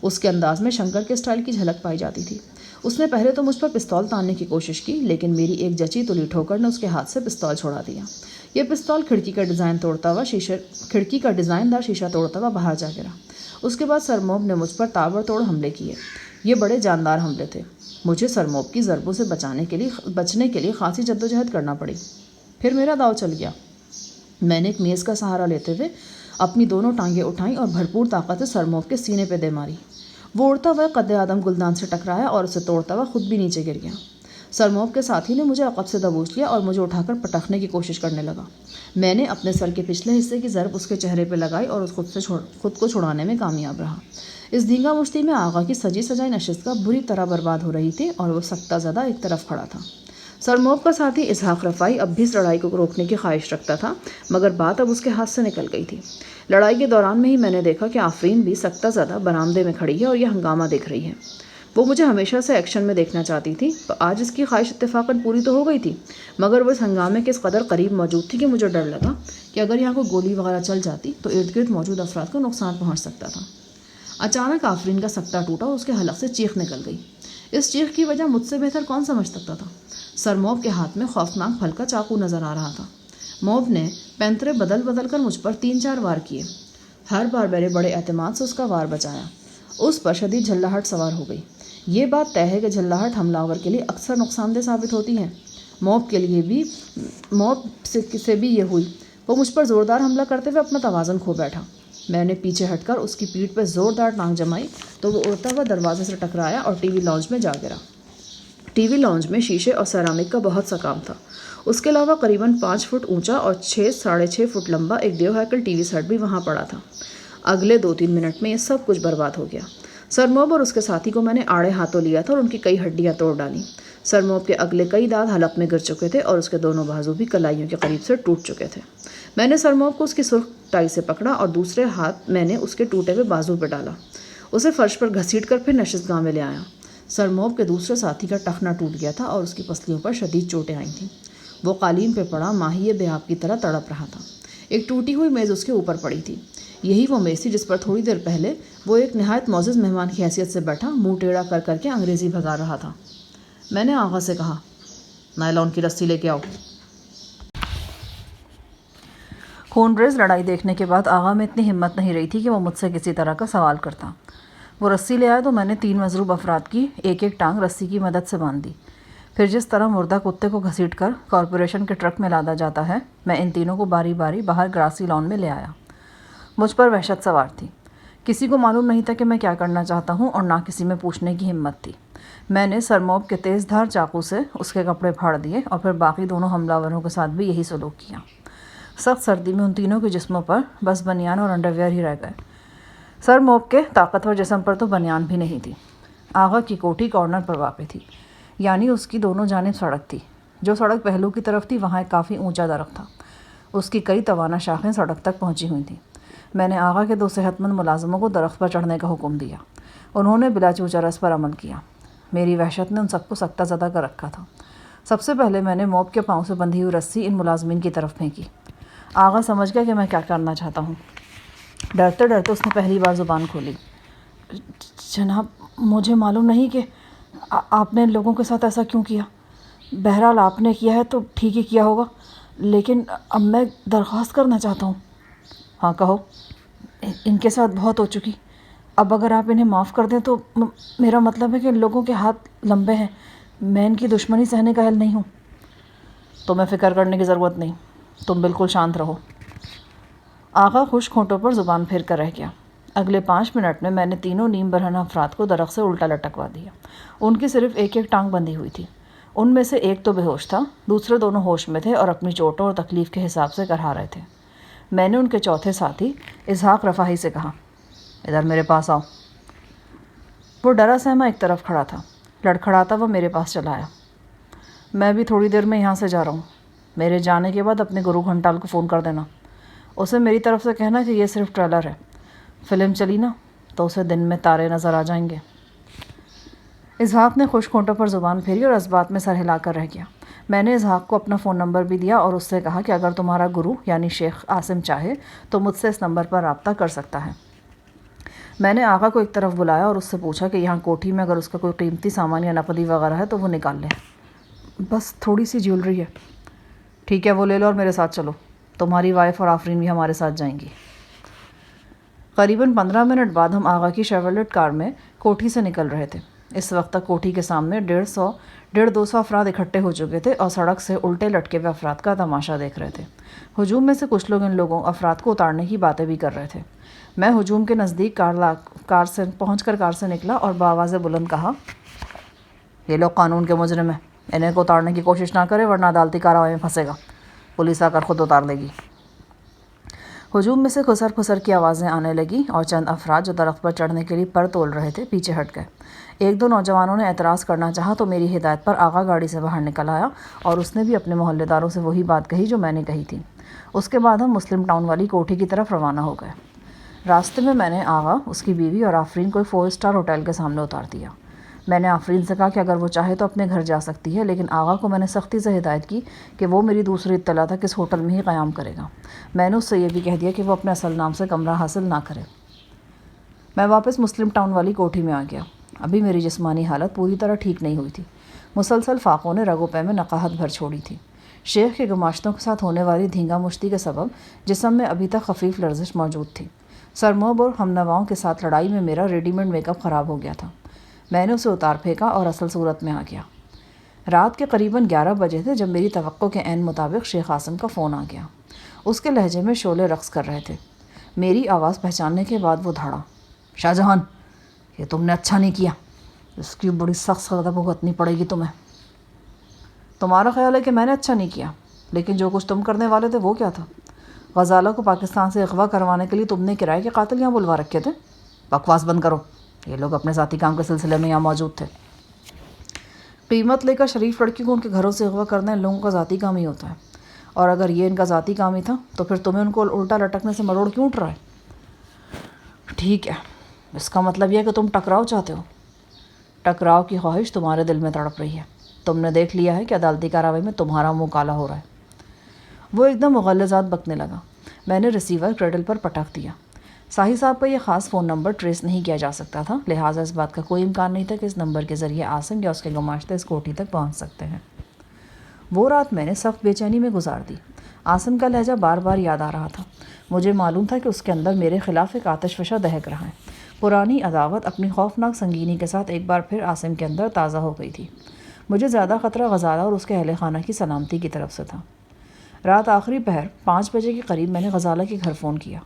[SPEAKER 1] اس کے انداز میں شنکر کے سٹائل کی جھلک پائی جاتی تھی۔ اس نے پہلے تو مجھ پر پستول تاننے کی کوشش کی، لیکن میری ایک جچی تلی ٹھوکر نے اس کے ہاتھ سے پستول چھوڑا دیا۔ یہ پستول کھڑکی کا ڈیزائن دار شیشہ توڑتا ہوا باہر جا گرا۔ اس کے بعد سرموب نے مجھ پر تابڑ توڑ حملے کیے۔ یہ بڑے جاندار حملے تھے۔ مجھے سرموب کی ضربوں سے بچنے کے لیے خاصی جدوجہد کرنا پڑی۔ پھر میرا داؤ چل گیا۔ میں نے ایک میز کا سہارا لیتے ہوئے اپنی دونوں ٹانگیں اٹھائیں اور بھرپور طاقت سے سرموب کے سینے پہ دے ماری۔ وہ اڑتا ہوا قد آدم گلدان سے ٹکرایا اور اسے توڑتا ہوا خود بھی نیچے گر گیا۔ سرموب کے ساتھی نے مجھے عقب سے دبوچ لیا اور مجھے اٹھا کر پٹخنے کی کوشش کرنے لگا۔ میں نے اپنے سر کے پچھلے حصے کی ضرب اس کے چہرے پہ لگائی اور خود کو چھڑانے میں کامیاب رہا۔ اس دھینگا مشتی میں آغا کی سجی سجائی نشستگاہ بری طرح برباد ہو رہی تھی اور وہ سکتہ زدہ ایک طرف کھڑا تھا۔ سرموب کا ساتھی اسحاق رفاعی اب بھی اس لڑائی کو روکنے کی خواہش رکھتا تھا، مگر بات اب اس کے ہاتھ سے نکل گئی تھی۔ لڑائی کے دوران میں ہی میں نے دیکھا کہ آفرین بھی سکتہ زدہ برآمدے میں کھڑی ہے اور یہ ہنگامہ دیکھ رہی ہے۔ وہ مجھے ہمیشہ سے ایکشن میں دیکھنا چاہتی تھی، تو آج اس کی خواہش اتفاقاً پوری تو ہو گئی تھی، مگر وہ اس ہنگامے کے اس قدر قریب موجود تھی کہ مجھے ڈر لگا کہ اگر یہاں کوئی گولی وغیرہ چل جاتی تو ارد گرد موجود افراد کو نقصان پہنچ سکتا تھا۔ اچانک آفرین کا سکتہ ٹوٹا اور اس کے حلق سے چیخ نکل گئی۔ اس چیخ کی وجہ مجھ سے بہتر کون سمجھ سکتا تھا؟ سرموب کے ہاتھ میں خوفناک پھل کا چاقو نظر آ رہا تھا۔ موب نے پینترے بدل بدل کر مجھ پر 3-4 وار کیے۔ ہر بار میرے بڑے اعتماد سے اس کا وار بچایا۔ اس پر شدید جھلاہٹ سوار ہو گئی۔ یہ بات طے ہے کہ جھلاہٹ حملہ آور کے لیے اکثر نقصان دہ ثابت ہوتی ہے۔ موب سے بھی یہ ہوئی۔ وہ مجھ پر زوردار حملہ کرتے ہوئے اپنا توازن کھو بیٹھا۔ میں نے پیچھے ہٹ کر اس کی پیٹھ پہ زوردار ٹانگ جمائی تو وہ اڑتا ہوا دروازے سے ٹکرایا اور ٹی وی لاؤنج میں جا گرا۔ ٹی وی لاؤنج میں شیشے اور سیرامک کا بہت سا کام تھا۔ اس کے علاوہ قریباً 5 فٹ اونچا اور 6-6.5 فٹ لمبا ایک دیو ہیکل ٹی وی سیٹ بھی وہاں پڑا تھا۔ اگلے 2-3 منٹ میں یہ سب کچھ برباد ہو گیا۔ سرموب اور اس کے ساتھی کو میں نے آڑے ہاتھوں لیا تھا اور ان کی کئی ہڈیاں توڑ ڈالیں۔ سرموب کے اگلے کئی دانت حلق میں گر چکے تھے اور اس کے دونوں بازو بھی کلائیوں کے قریب سے ٹوٹ چکے تھے۔ میں نے سرموب کو اس کی سرخ ٹائی سے پکڑا اور دوسرے ہاتھ میں نے اس کے ٹوٹے ہوئے بازو پہ ڈالا، اسے فرش پر گھسیٹ کر پھر نشست گاہ میں لے آیا۔ سرموب کے دوسرے ساتھی کا ٹخنا ٹوٹ گیا تھا اور اس کی پسلیوں پر شدید چوٹیں آئی تھیں۔ وہ قالین پہ پڑا ماہی بے آب کی طرح تڑپ رہا تھا۔ ایک ٹوٹی ہوئی میز اس کے اوپر پڑی تھی۔ یہی وہ میز تھی جس پر تھوڑی دیر پہلے وہ ایک نہایت معزز مہمان کی حیثیت سے بیٹھا منہ ٹیڑھا کر کر کے انگریزی بھگا رہا تھا۔ میں نے آغا سے کہا، نائلون کی رسی لے کے آؤ۔ خونریز لڑائی دیکھنے کے بعد آغا میں اتنی ہمت نہیں رہی تھی کہ وہ مجھ سے کسی طرح کا سوال کرتا۔ وہ رسی لے آئے تو میں نے 3 مضروب افراد کی ایک ایک ٹانگ رسی کی مدد سے باندھ دی۔ پھر جس طرح مردہ کتے کو گھسیٹ کر کارپوریشن کے ٹرک میں لادا جاتا ہے، میں ان تینوں کو باری باری باہر گراسی لان میں لے آیا۔ مجھ پر وحشت سوار تھی۔ کسی کو معلوم نہیں تھا کہ میں کیا کرنا چاہتا ہوں اور نہ کسی میں پوچھنے کی ہمت تھی۔ میں نے سرموب کے تیز دھار چاقو سے اس کے کپڑے پھاڑ دیے اور پھر باقی دونوں حملہ وروں کے ساتھ بھی یہی سلوک کیا۔ سخت سردی میں ان تینوں کے جسموں پر بس بنیان اور انڈر ویئر ہی رہ گئے۔ سرموب کے طاقتور جسم پر تو بنیان بھی نہیں تھی۔ آغا کی کوٹھی کارنر پر واقع تھی، یعنی اس کی دونوں جانب سڑک تھی۔ جو سڑک پہلو کی طرف تھی وہاں ایک کافی اونچا درخت تھا۔ اس کی کئی توانا شاخیں سڑک تک پہنچی ہوئی تھیں۔ میں نے آغا کے 2 صحت مند ملازموں کو درخت پر چڑھنے کا حکم دیا۔ انہوں نے بلا چوچا رس پر عمل کیا۔ میری وحشت نے ان سب کو سکتہ زدہ کر رکھا تھا۔ سب سے پہلے میں نے موب کے پاؤں سے بندھی ہوئی رسی ان ملازمین کی طرف پھینکی۔ آغا سمجھ گیا کہ میں کیا کرنا چاہتا ہوں۔ ڈرتے ڈرتے اس نے پہلی بار زبان کھولی۔ جناب، مجھے معلوم نہیں کہ آپ نے لوگوں کے ساتھ ایسا کیوں کیا۔ بہرحال آپ نے کیا ہے تو ٹھیک ہی کیا ہوگا، لیکن اب میں درخواست کرنا چاہتا ہوں۔ ہاں کہو۔ ان کے ساتھ بہت ہو چکی، اب اگر آپ انہیں معاف کر دیں تو میرا مطلب ہے کہ ان لوگوں کے ہاتھ لمبے ہیں، میں ان کی دشمنی سہنے کا اہل نہیں ہوں۔ تمہیں فکر کرنے کی ضرورت نہیں، تم بالکل شانت رہو۔ آغا خشک ہونٹوں پر زبان پھیر کر رہ گیا۔ اگلے 5 منٹ میں نے تینوں نیم برہنہ افراد کو درخت سے الٹا لٹکوا دیا۔ ان کی صرف ایک ایک ٹانگ بندھی ہوئی تھی۔ ان میں سے ایک تو بے ہوش تھا، دوسرے دونوں ہوش میں تھے اور اپنی چوٹوں اور تکلیف کے حساب سے کرہا رہے تھے۔ میں نے ان کے چوتھے ساتھی اسحاق رفاہی سے کہا، ادھر میرے پاس آؤ۔ وہ ڈرا سہما ایک طرف کھڑا تھا۔ لڑکھڑاتا وہ میرے پاس چلا آیا۔ میں بھی تھوڑی دیر میں یہاں سے جا رہا ہوں۔ میرے جانے کے بعد اپنے گرو گھنٹال کو فون کر دینا۔ اسے میری طرف سے کہنا کہ یہ صرف ٹریلر ہے، فلم چلی نا تو اسے دن میں تارے نظر آ جائیں گے۔ اسحاق نے خشک ہونٹوں پر زبان پھیری اور اس بات میں سر ہلا کر رہ گیا۔ میں نے اسحاق کو اپنا فون نمبر بھی دیا اور اس سے کہا کہ اگر تمہارا گرو یعنی شیخ عاصم چاہے تو مجھ سے اس نمبر پر رابطہ کر سکتا ہے۔ میں نے آغا کو ایک طرف بلایا اور اس سے پوچھا کہ یہاں کوٹھی میں اگر اس کا کوئی قیمتی سامان یا نقدی وغیرہ ہے تو وہ نکال لے۔ بس تھوڑی سی جیولری ہے۔ ٹھیک ہے، وہ لے لو اور میرے ساتھ چلو۔ تمہاری وائف اور آفرین بھی ہمارے ساتھ جائیں گی۔ قریباً 15 منٹ بعد ہم آغا کی شیورلیٹ کار میں کوٹھی سے نکل رہے تھے۔ اس وقت تک کوٹھی کے سامنے 150-200 افراد اکٹھے ہو چکے تھے اور سڑک سے الٹے لٹکے ہوئے افراد کا تماشا دیکھ رہے تھے۔ ہجوم میں سے کچھ لوگ ان لوگوں افراد کو اتارنے کی باتیں بھی کر رہے تھے۔ میں ہجوم کے نزدیک کار سے نکلا اور بآواز بلند کہا، یہ لوگ قانون کے مجرم ہیں، انہیں کو اتارنے کی کوشش نہ کرے ورنہ عدالتی کارروائی میں پھنسے گا، پولیس آ کر خود اتار لے گی۔ ہجوم میں سے خسر خسر کی آوازیں آنے لگیں اور چند افراد جو درخت پر چڑھنے کے لیے پر تول رہے تھے پیچھے ہٹ گئے۔ 1-2 نوجوانوں نے اعتراض کرنا چاہا تو میری ہدایت پر آغا گاڑی سے باہر نکل آیا اور اس نے بھی اپنے محلے داروں سے وہی بات کہی جو میں نے کہی تھی۔ اس کے بعد ہم مسلم ٹاؤن والی کوٹھی کی طرف روانہ ہو گئے۔ راستے میں نے آغا، اس کی بیوی اور آفرین کو 4 اسٹار ہوٹل کے سامنے اتار دیا۔ میں نے آفرین سے کہا کہ اگر وہ چاہے تو اپنے گھر جا سکتی ہے، لیکن آغا کو میں نے سختی سے ہدایت کی کہ وہ میری دوسری اطلاع تک اس ہوٹل میں ہی قیام کرے گا۔ میں نے اس سے یہ بھی کہہ دیا کہ وہ اپنے اصل نام سے کمرہ حاصل نہ کرے۔ میں واپس مسلم ٹاؤن والی کوٹھی میں آ گیا۔ ابھی میری جسمانی حالت پوری طرح ٹھیک نہیں ہوئی تھی۔ مسلسل فاقوں نے رگ و پے میں نقاہت بھر چھوڑی تھی۔ شیخ کے گماشتوں کے ساتھ ہونے والی دھینگا مشتی کے سبب جسم میں ابھی تک خفیف لرزش موجود تھی۔ سرموب اور ہم نواؤں کے ساتھ لڑائی میں میرا ریڈی میڈ میک اپ خراب ہو گیا تھا۔ میں نے اسے اتار پھینکا اور اصل صورت میں آ گیا۔ رات کے قریباً 11 بجے تھے جب میری توقع کے عین مطابق شیخ عاصم کا فون آ گیا۔ اس کے لہجے میں شعلے رقص کر رہے تھے۔ میری آواز پہچاننے کے بعد وہ دھاڑا، شاہ جہان، یہ تم نے اچھا نہیں کیا، اس کی بڑی سخت سزا بھگتنی پڑے گی تمہیں۔ تمہارا خیال ہے کہ میں نے اچھا نہیں کیا، لیکن جو کچھ تم کرنے والے تھے وہ کیا تھا؟ غزالہ کو پاکستان سے اغوا کروانے کے لیے تم نے کرائے کے قاتل یہاں بلوا رکھے تھے۔ بکواس بند کرو، یہ لوگ اپنے ذاتی کام کے سلسلے میں یہاں موجود تھے۔ قیمت لے کر شریف لڑکی کو ان کے گھروں سے اغوا کرنا ان لوگوں کا ذاتی کام ہی ہوتا ہے، اور اگر یہ ان کا ذاتی کام ہی تھا تو پھر تمہیں ان کو الٹا لٹکنے سے مروڑ کیوں اٹھ رہا ہے؟ ٹھیک ہے، اس کا مطلب یہ ہے کہ تم ٹکراؤ چاہتے ہو۔ ٹکراؤ کی خواہش تمہارے دل میں تڑپ رہی ہے۔ تم نے دیکھ لیا ہے کہ عدالتی کارروائی میں تمہارا منہ کالا ہو رہا ہے۔ وہ ایک دم مغلظات بکنے لگا۔ میں نے ریسیور کریڈل پر پٹک دیا۔ ساحل صاحب کا یہ خاص فون نمبر ٹریس نہیں کیا جا سکتا تھا، لہٰذا اس بات کا کوئی امکان نہیں تھا کہ اس نمبر کے ذریعے عاصم یا اس کے گماشتے اس کوٹھی تک پہنچ سکتے ہیں۔ وہ رات میں نے سخت بے چینی میں گزار دی۔ عاصم کا لہجہ بار بار یاد آ رہا تھا۔ مجھے معلوم تھا کہ اس کے اندر میرے خلاف ایک آتش فشاں دہک رہا ہے۔ پرانی عداوت اپنی خوفناک سنگینی کے ساتھ ایک بار پھر عاصم کے اندر تازہ ہو گئی تھی۔ مجھے زیادہ خطرہ غزالہ اور اس کے اہل خانہ کی سلامتی کی طرف سے تھا۔ رات آخری پہر 5 بجے کے قریب میں نے غزالہ کے گھر فون کیا۔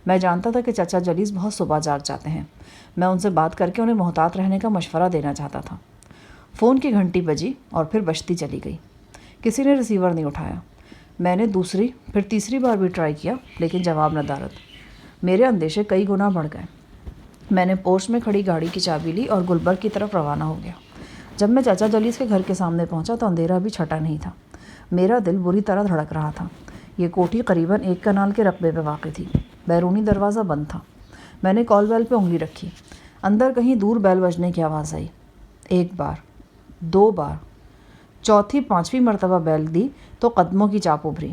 [SPEAKER 1] میں جانتا تھا کہ چچا جلیس بہت صبح جاگ جاتے ہیں۔ میں ان سے بات کر کے انہیں محتاط رہنے کا مشورہ دینا چاہتا تھا۔ فون کی گھنٹی بجی اور پھر بجتی چلی گئی۔ کسی نے ریسیور نہیں اٹھایا۔ میں نے دوسری پھر تیسری بار بھی ٹرائی کیا، لیکن جواب ندارد۔ میرے اندیشے کئی گنا بڑھ گئے۔ میں نے پورچ میں کھڑی گاڑی کی چابی لی اور گلبرگ کی طرف روانہ ہو گیا۔ جب میں چچا جلیس کے گھر کے سامنے پہنچا تو اندھیرا بھی چھٹا نہیں تھا۔ میرا دل بری طرح دھڑک رہا تھا۔ یہ کوٹھی قریباً 1 کنال کے رقبے پہ واقع تھی۔ بیرونی دروازہ بند تھا۔ میں نے کال بیل پہ انگلی رکھی۔ اندر کہیں دور بیل بجنے کی آواز آئی۔ 1 بار، 2 بار، چوتھی 5ویں مرتبہ بیل دی تو قدموں کی چاپ ابھری۔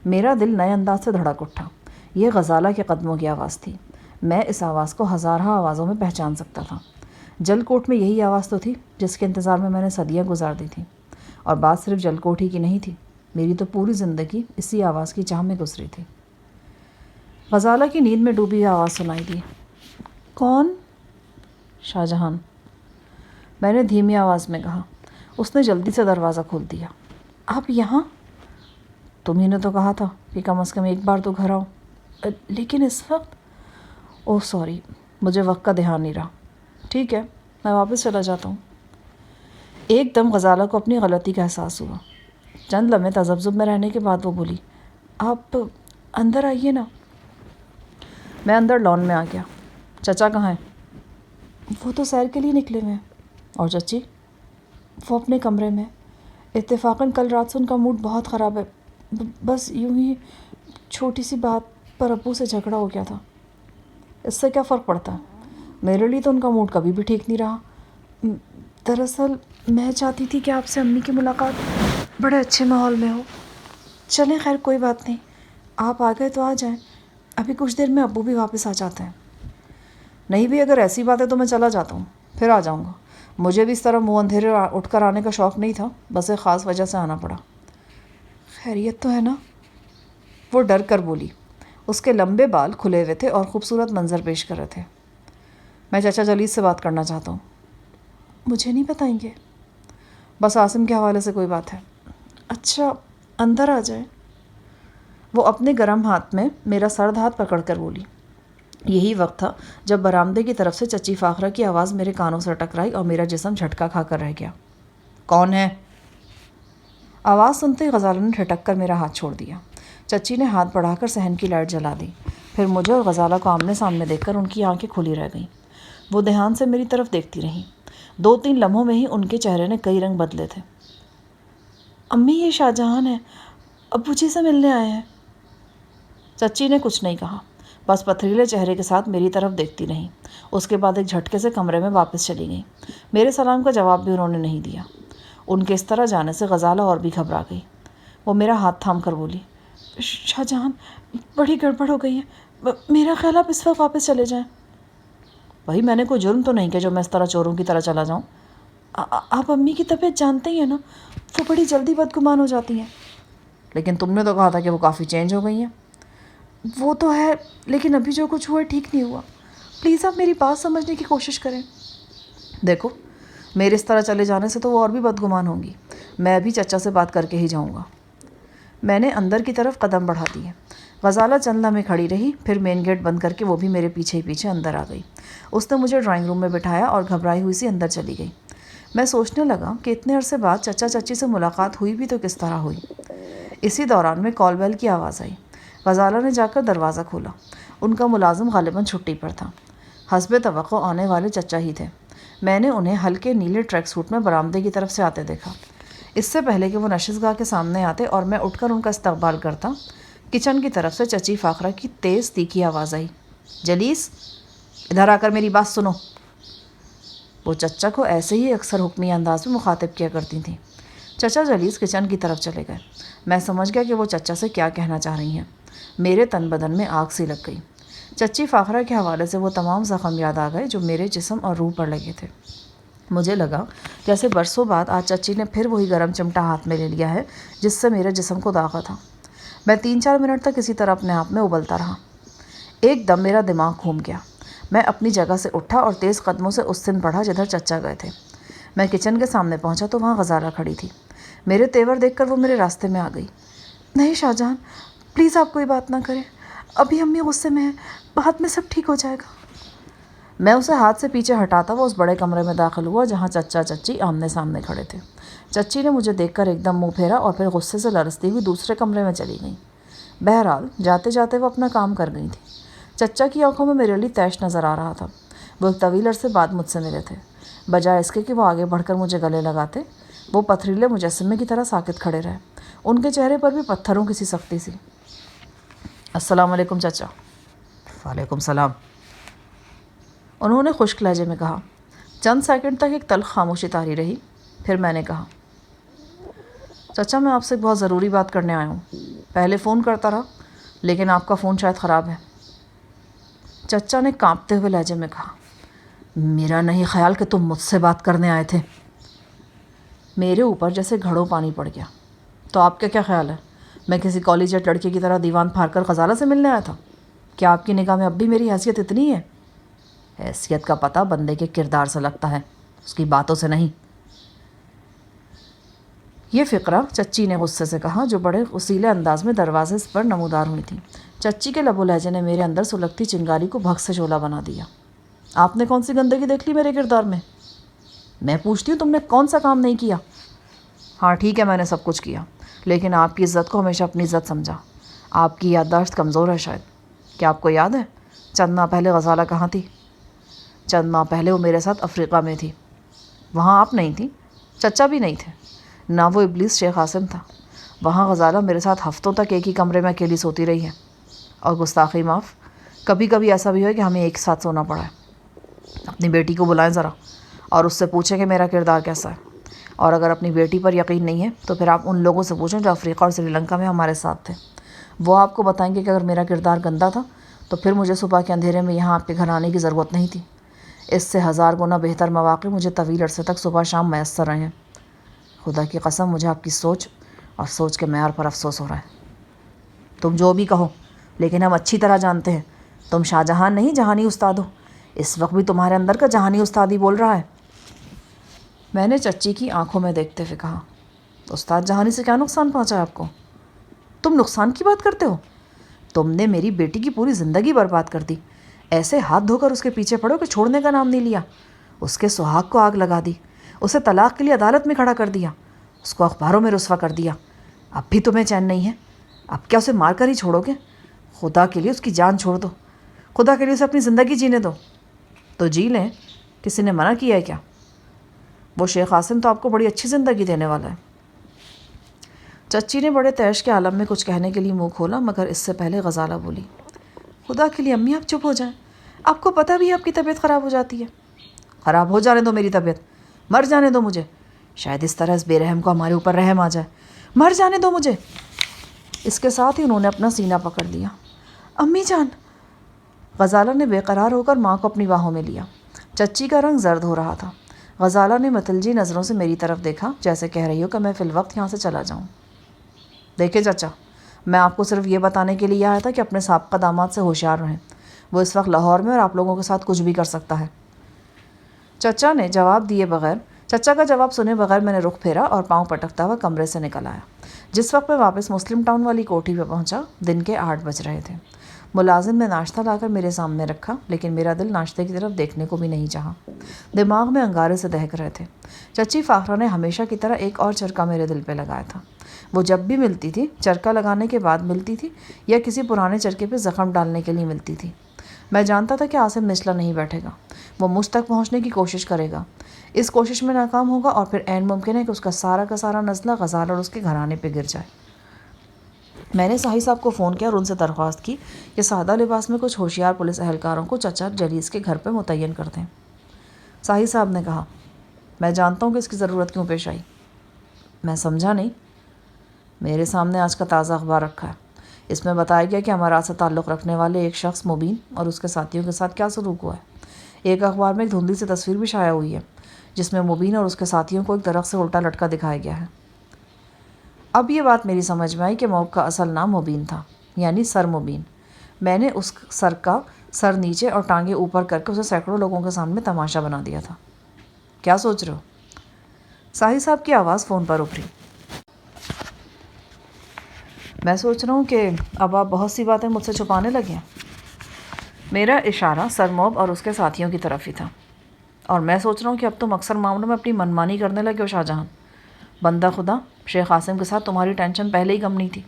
[SPEAKER 1] میرا دل نئے انداز سے دھڑک اٹھا۔ یہ غزالہ کے قدموں کی آواز تھی۔ میں اس آواز کو ہزارہ آوازوں میں پہچان سکتا تھا۔ جل کوٹ میں یہی آواز تو تھی جس کے انتظار میں نے صدیاں گزار دی تھیں، اور بات صرف جل کوٹ ہی کی نہیں تھی۔ میری تو پوری زندگی اسی آواز کی چاہ میں گزری تھی۔ غزالہ کی نیند میں ڈوبی آواز سنائی دی۔ کون؟ شاہجہان، میں نے دھیمی آواز میں کہا۔ اس نے جلدی سے دروازہ کھول دیا۔ آپ یہاں؟ تمہیں نے تو کہا تھا کہ کم از کم 1 بار تو گھر آؤ۔ لیکن اس وقت؟ اوہ سوری، مجھے وقت کا دھیان نہیں رہا۔ ٹھیک ہے، میں واپس چلا جاتا ہوں۔ ایک دم غزالہ کو اپنی غلطی کا احساس ہوا۔ چند لمحے تذبذب میں رہنے کے بعد وہ بولی، آپ اندر آئیے نا۔ میں اندر لان میں آ گیا۔ چچا کہاں ہیں؟ وہ تو سیر کے لیے نکلے ہوئے ہیں۔ اور چچی؟ وہ اپنے کمرے میں۔ اتفاقاً کل رات سے ان کا موڈ بہت خراب ہے، بس یوں ہی چھوٹی سی بات پر ابو سے جھگڑا ہو گیا تھا۔ اس سے کیا فرق پڑتا ہے؟ میرے لیے تو ان کا موڈ کبھی بھی ٹھیک نہیں رہا۔ دراصل میں چاہتی تھی کہ آپ سے امی کی ملاقات بڑے اچھے ماحول میں ہو۔ چلیں، خیر کوئی بات نہیں، آپ آ گئے تو آ جائیں، ابھی کچھ دیر میں ابو بھی واپس آ جاتے ہیں۔ نہیں بھی اگر ایسی بات ہے تو میں چلا جاتا ہوں، پھر آ جاؤں گا۔ مجھے بھی اس طرح منہ اندھیرے اٹھ کر آنے کا شوق نہیں تھا، بس ایک خاص وجہ سے آنا پڑا۔ خیریت تو ہے نا؟ وہ ڈر کر بولی۔ اس کے لمبے بال کھلے ہوئے تھے اور خوبصورت منظر پیش کر رہے تھے۔ میں چچا جلیس سے بات کرنا چاہتا ہوں۔ مجھے نہیں بتائیں گے؟ بس عاصم کے حوالے سے کوئی بات ہے۔ اچھا، اندر آ جائیں۔ وہ اپنے گرم ہاتھ میں میرا سرد ہاتھ پکڑ کر بولی۔ یہی وقت تھا جب برآمدے کی طرف سے چچی فاخرہ کی آواز میرے کانوں سے ٹکرائی اور میرا جسم جھٹکا کھا کر رہ گیا۔ کون ہے؟ آواز سنتے ہی غزالہ نے ٹھٹک کر میرا ہاتھ چھوڑ دیا۔ چچی نے ہاتھ بڑھا کر صحن کی لائٹ جلا دی۔ پھر مجھے اور غزالہ کو آمنے سامنے دیکھ کر ان کی آنکھیں کھلی رہ گئیں۔ وہ دھیان سے میری طرف دیکھتی رہیں۔ 2-3 لمحوں میں ہی ان کے چہرے نے کئی رنگ بدلے تھے۔ امی، یہ شاہجہان ہے، ابو جی سے ملنے آئے ہیں۔ چچی نے کچھ نہیں کہا، بس پتھریلے چہرے کے ساتھ میری طرف دیکھتی رہیں۔ اس کے بعد ایک جھٹکے سے کمرے میں واپس چلی گئیں۔ میرے سلام کا جواب بھی انہوں نے نہیں دیا۔ ان کے اس طرح جانے سے غزالہ اور بھی گھبرا گئی۔ وہ میرا ہاتھ تھام کر بولی، شاہجہان، بڑی گڑبڑ ہو گئی ہے، میرا خیال آپ اس وقت واپس چلے جائیں۔ بھائی، میں نے کوئی جرم تو نہیں کیا جو میں اس طرح چوروں کی طرح چلا جاؤں۔ آپ امی کی طبیعت جانتے ہی ہیں نا، وہ بڑی جلدی بدگمان ہو جاتی ہیں۔ لیکن تم نے تو کہا تھا کہ وہ کافی چینج ہو گئی ہیں۔ وہ تو ہے، لیکن ابھی جو کچھ ہوا ٹھیک نہیں ہوا۔ پلیز آپ میری بات سمجھنے کی کوشش کریں۔ دیکھو، میرے اس طرح چلے جانے سے تو وہ اور بھی بدگمان ہوں گی۔ میں ابھی چچا سے بات کر کے ہی جاؤں گا۔ میں نے اندر کی طرف قدم بڑھا دیے۔ غزالہ چند لمحے کھڑی رہی، پھر مین گیٹ بند کر کے وہ بھی میرے پیچھے ہی پیچھے اندر آ گئی۔ اس نے مجھے ڈرائنگ روم میں بٹھایا اور گھبرائی ہوئی سی اندر چلی گئی۔ میں سوچنے لگا کہ اتنے عرصے بعد چچا چچی سے ملاقات ہوئی بھی تو کس طرح ہوئی۔ اسی دوران میں کال بیل کی آواز آئی۔ غزالہ نے جا کر دروازہ کھولا۔ ان کا ملازم غالباً چھٹی پر تھا۔ حسب توقع آنے والے چچا ہی تھے۔ میں نے انہیں ہلکے نیلے ٹریک سوٹ میں برآمدے کی طرف سے آتے دیکھا۔ اس سے پہلے کہ وہ نشستگاہ کے سامنے آتے اور میں اٹھ کر ان کا استقبال کرتا، کچن کی طرف سے چچی فاخرہ کی تیز تیکھی آواز آئی، جلیس ادھر آ کر میری بات سنو۔ وہ چچا کو ایسے ہی اکثر حکمی انداز میں مخاطب کیا کرتی تھیں۔ چچا جلیس کچن کی طرف چلے گئے۔ میں سمجھ گیا کہ وہ چچا سے کیا کہنا چاہ رہی ہیں۔ میرے تن بدن میں آگ سی لگ گئی۔ چچی فاخرہ کے حوالے سے وہ تمام زخم یاد آ گئے جو میرے جسم اور روح پر لگے تھے۔ مجھے لگا جیسے برسوں بعد آج چچی نے پھر وہی گرم چمٹا ہاتھ میں لے لیا ہے جس سے میرے جسم کو داغا تھا۔ میں 3-4 منٹ تک اسی طرح اپنے آپ میں ابلتا رہا۔ ایک دم میرا دماغ گھوم گیا۔ میں اپنی جگہ سے اٹھا اور تیز قدموں سے اس سمت بڑھا جدھر چچا گئے تھے۔ میں کچن کے سامنے پہنچا تو وہاں غزالہ کھڑی تھی۔ میرے تیور دیکھ کر وہ میرے راستے میں آ گئی۔ نہیں شاہ جہاں، پلیز آپ کوئی بات نہ کریں، ابھی امی غصے میں ہیں، بعد میں سب ٹھیک ہو جائے گا۔ میں اسے ہاتھ سے پیچھے ہٹاتا وہ اس بڑے کمرے میں داخل ہوا جہاں چچا چچی آمنے سامنے کھڑے تھے۔ چچی نے مجھے دیکھ کر ایک دم منہ پھیرا اور پھر غصے سے لرزتی ہوئی دوسرے کمرے میں چلی گئیں۔ بہرحال جاتے جاتے وہ اپنا کام کر گئی تھیں۔ چچا کی آنکھوں میں میرے لیے طیش نظر آ رہا تھا۔ وہ ایک طویل عرصے بعد مجھ سے ملے تھے۔ بجائے اس کے کہ وہ آگے بڑھ کر مجھے گلے لگاتے، وہ پتھریلے مجسمے کی طرح ساکت کھڑے رہے۔ ان کے چہرے پر بھی پتھروں کی سی سختی سی۔ السلام علیکم چچا۔ وعلیکم السلام، انہوں نے خشک لہجے میں کہا۔ چند سیکنڈ تک ایک تلخ خاموشی طاری رہی، پھر میں نے کہا، چچا میں آپ سے بہت ضروری بات کرنے آیا ہوں۔ پہلے فون کرتا رہا لیکن آپ کا فون شاید خراب ہے۔ چچا نے کانپتے ہوئے لہجے میں کہا، میرا نہیں خیال کہ تم مجھ سے بات کرنے آئے تھے۔ میرے اوپر جیسے گھڑوں پانی پڑ گیا۔ تو آپ کا کیا خیال ہے، میں کسی کالجیٹ لڑکے کی طرح دیوان پھاڑ کر غزالہ سے ملنے آیا تھا؟ کیا آپ کی نگاہ میں اب بھی میری حیثیت اتنی ہے؟ حیثیت کا پتہ بندے کے کردار سے لگتا ہے، اس کی باتوں سے نہیں۔ یہ فقرہ چچی نے غصے سے کہا جو بڑے غصیلے انداز میں دروازے پر نمودار ہوئی تھی۔ چچی کے لب و لہجے نے میرے اندر سلگتی چنگاری کو بھگ سے شعلہ بنا دیا۔ آپ نے کون سی گندگی دیکھ لی میرے کردار میں؟ میں پوچھتی ہوں تم نے کون سا کام نہیں کیا؟ ہاں ٹھیک ہے، میں نے سب کچھ کیا، لیکن آپ کی عزت کو ہمیشہ اپنی عزت سمجھا۔ آپ کی یادداشت کمزور ہے شاید۔ کیا آپ کو یاد ہے چند ماہ پہلے غزالہ کہاں تھی؟ چند ماہ پہلے وہ میرے ساتھ افریقہ میں تھی۔ وہاں آپ نہیں تھیں، چچا بھی نہیں تھے، نہ وہ ابلیس شیخ عاصم تھا۔ وہاں غزالہ میرے ساتھ ہفتوں تک ایک ہی کمرے میں اکیلی سوتی رہی ہے۔ اور گستاخی معاف، کبھی کبھی ایسا بھی ہے کہ ہمیں ایک ساتھ سونا پڑا ہے۔ اپنی بیٹی کو بلائیں ذرا اور اس سے پوچھیں کہ میرا کردار کیسا ہے۔ اور اگر اپنی بیٹی پر یقین نہیں ہے تو پھر آپ ان لوگوں سے پوچھیں جو افریقہ اور سری لنکا میں ہمارے ساتھ تھے۔ وہ آپ کو بتائیں گے کہ اگر میرا کردار گندا تھا تو پھر مجھے صبح کے اندھیرے میں یہاں آپ کے گھر آنے کی ضرورت نہیں تھی۔ اس سے 1000 گنا بہتر مواقع مجھے طویل عرصے تک صبح شام میسر رہے ہیں۔ خدا کی قسم مجھے آپ کی سوچ اور سوچ کے معیار پر افسوس ہو رہا ہے۔ تم جو بھی کہو، لیکن ہم اچھی طرح جانتے ہیں تم شاہ جہاں نہیں جہانی استاد ہو۔ اس وقت بھی تمہارے اندر کا جہانی استاد ہی بول رہا ہے۔ میں نے چچی کی آنکھوں میں دیکھتے ہوئے کہا، استاد جہانی سے کیا نقصان پہنچا ہے آپ کو؟ تم نقصان کی بات کرتے ہو؟ تم نے میری بیٹی کی پوری زندگی برباد کر دی۔ ایسے ہاتھ دھو کر اس کے پیچھے پڑو کہ چھوڑنے کا نام نہیں لیا۔ اس کے سہاگ کو آگ لگا دی، اسے طلاق کے لیے عدالت میں کھڑا کر دیا، اس کو اخباروں میں رسوا کر دیا۔ اب بھی تمہیں چین نہیں ہے؟ اب کیا اسے مار کر ہی چھوڑو گے؟ خدا کے لیے اس کی جان چھوڑ دو، خدا کے لیے اسے اپنی زندگی جینے دو۔ تو جی لیں، کسی نے منع کیا ہے کیا؟ وہ شیخ عاصم تو آپ کو بڑی اچھی زندگی دینے والا ہے۔ چچی نے بڑے طیش کے عالم میں کچھ کہنے کے لیے منہ کھولا، مگر اس سے پہلے غزالہ بولی، خدا کے لیے امی آپ چپ ہو جائیں، آپ کو پتہ بھی ہے آپ کی طبیعت خراب ہو جاتی ہے۔ خراب ہو جانے دو میری طبیعت، مر جانے دو مجھے، شاید اس طرح اس بے رحم کو ہمارے اوپر رحم آ جائے، مر جانے دو مجھے۔ اس کے ساتھ ہی انہوں نے اپنا سینہ پکڑ لیا۔ امی جان! غزالہ نے بے قرار ہو کر ماں کو اپنی باہوں میں لیا۔ چچی کا رنگ زرد ہو رہا تھا۔ غزالہ نے متلجی نظروں سے میری طرف دیکھا، جیسے کہہ رہی ہو کہ میں فی الوقت یہاں سے چلا جاؤں۔ دیکھیں چچا، میں آپ کو صرف یہ بتانے کے لیے آیا تھا کہ اپنے سابقہ داماد سے ہوشیار رہیں۔ وہ اس وقت لاہور میں اور آپ لوگوں کے ساتھ کچھ بھی کر سکتا ہے۔ چچا کا جواب سنے بغیر میں نے رخ پھیرا اور پاؤں پٹکتا ہوا کمرے سے نکل آیا۔ جس وقت میں واپس مسلم ٹاؤن والی کوٹھی پہ پہنچا، دن کے 8 بج رہے تھے۔ ملازم نے ناشتہ لا کر میرے سامنے رکھا، لیکن میرا دل ناشتے کی طرف دیکھنے کو بھی نہیں چاہا۔ دماغ میں انگارے سے دہک رہے تھے۔ چچی فاخرہ نے ہمیشہ کی طرح ایک اور چرکا میرے دل پہ لگایا تھا۔ وہ جب بھی ملتی تھی، چرکا لگانے کے بعد ملتی تھی یا کسی پرانے چرکے پہ زخم ڈالنے کے لیے ملتی تھی۔ میں جانتا تھا کہ عاصم نچلا نہیں بیٹھے گا۔ وہ مجھ تک پہنچنے کی کوشش کرے گا، اس کوشش میں ناکام ہوگا اور پھر عین ممکن ہے کہ اس کا سارا نزلہ غزال اور اس کے گھرانے پہ گر جائے۔ میں نے صاحب صاحب کو فون کیا اور ان سے درخواست کی کہ سادہ لباس میں کچھ ہوشیار پولیس اہلکاروں کو چچا جلیس کے گھر پہ متعین کر دیں۔ صاحب صاحب نے کہا، میں جانتا ہوں کہ اس کی ضرورت کیوں پیش آئی۔ میں سمجھا نہیں۔ میرے سامنے آج کا تازہ اخبار رکھا ہے، اس میں بتایا گیا کہ امارات سے تعلق رکھنے والے ایک شخص مبین اور اس کے ساتھیوں کے ساتھ کیا سلوک ہوا ہے۔ ایک اخبار میں ایک دھندلی سی تصویر بھی شائع ہوئی ہے جس میں مبین اور اس کے ساتھیوں کو ایک درخت سے الٹا لٹکا دکھایا گیا ہے۔ اب یہ بات میری سمجھ میں آئی کہ موب کا اصل نام مبین تھا، یعنی سر مبین۔ میں نے اس سر کا سر نیچے اور ٹانگیں اوپر کر کے اسے سینکڑوں لوگوں کے سامنے تماشا بنا دیا تھا۔ کیا سوچ رہے ہو؟ صاحب صاحب کی آواز فون پر ابھری۔ میں سوچ رہا ہوں کہ اب آپ بہت سی باتیں مجھ سے چھپانے لگے ہیں۔ میرا اشارہ سر موب اور اس کے ساتھیوں کی طرف ہی تھا۔ اور میں سوچ رہا ہوں کہ اب تم اکثر معاملوں میں اپنی منمانی کرنے لگے ہو شاہ جہاں۔ بندہ خدا، شیخ عاصم کے ساتھ تمہاری ٹینشن پہلے ہی کم نہیں تھی۔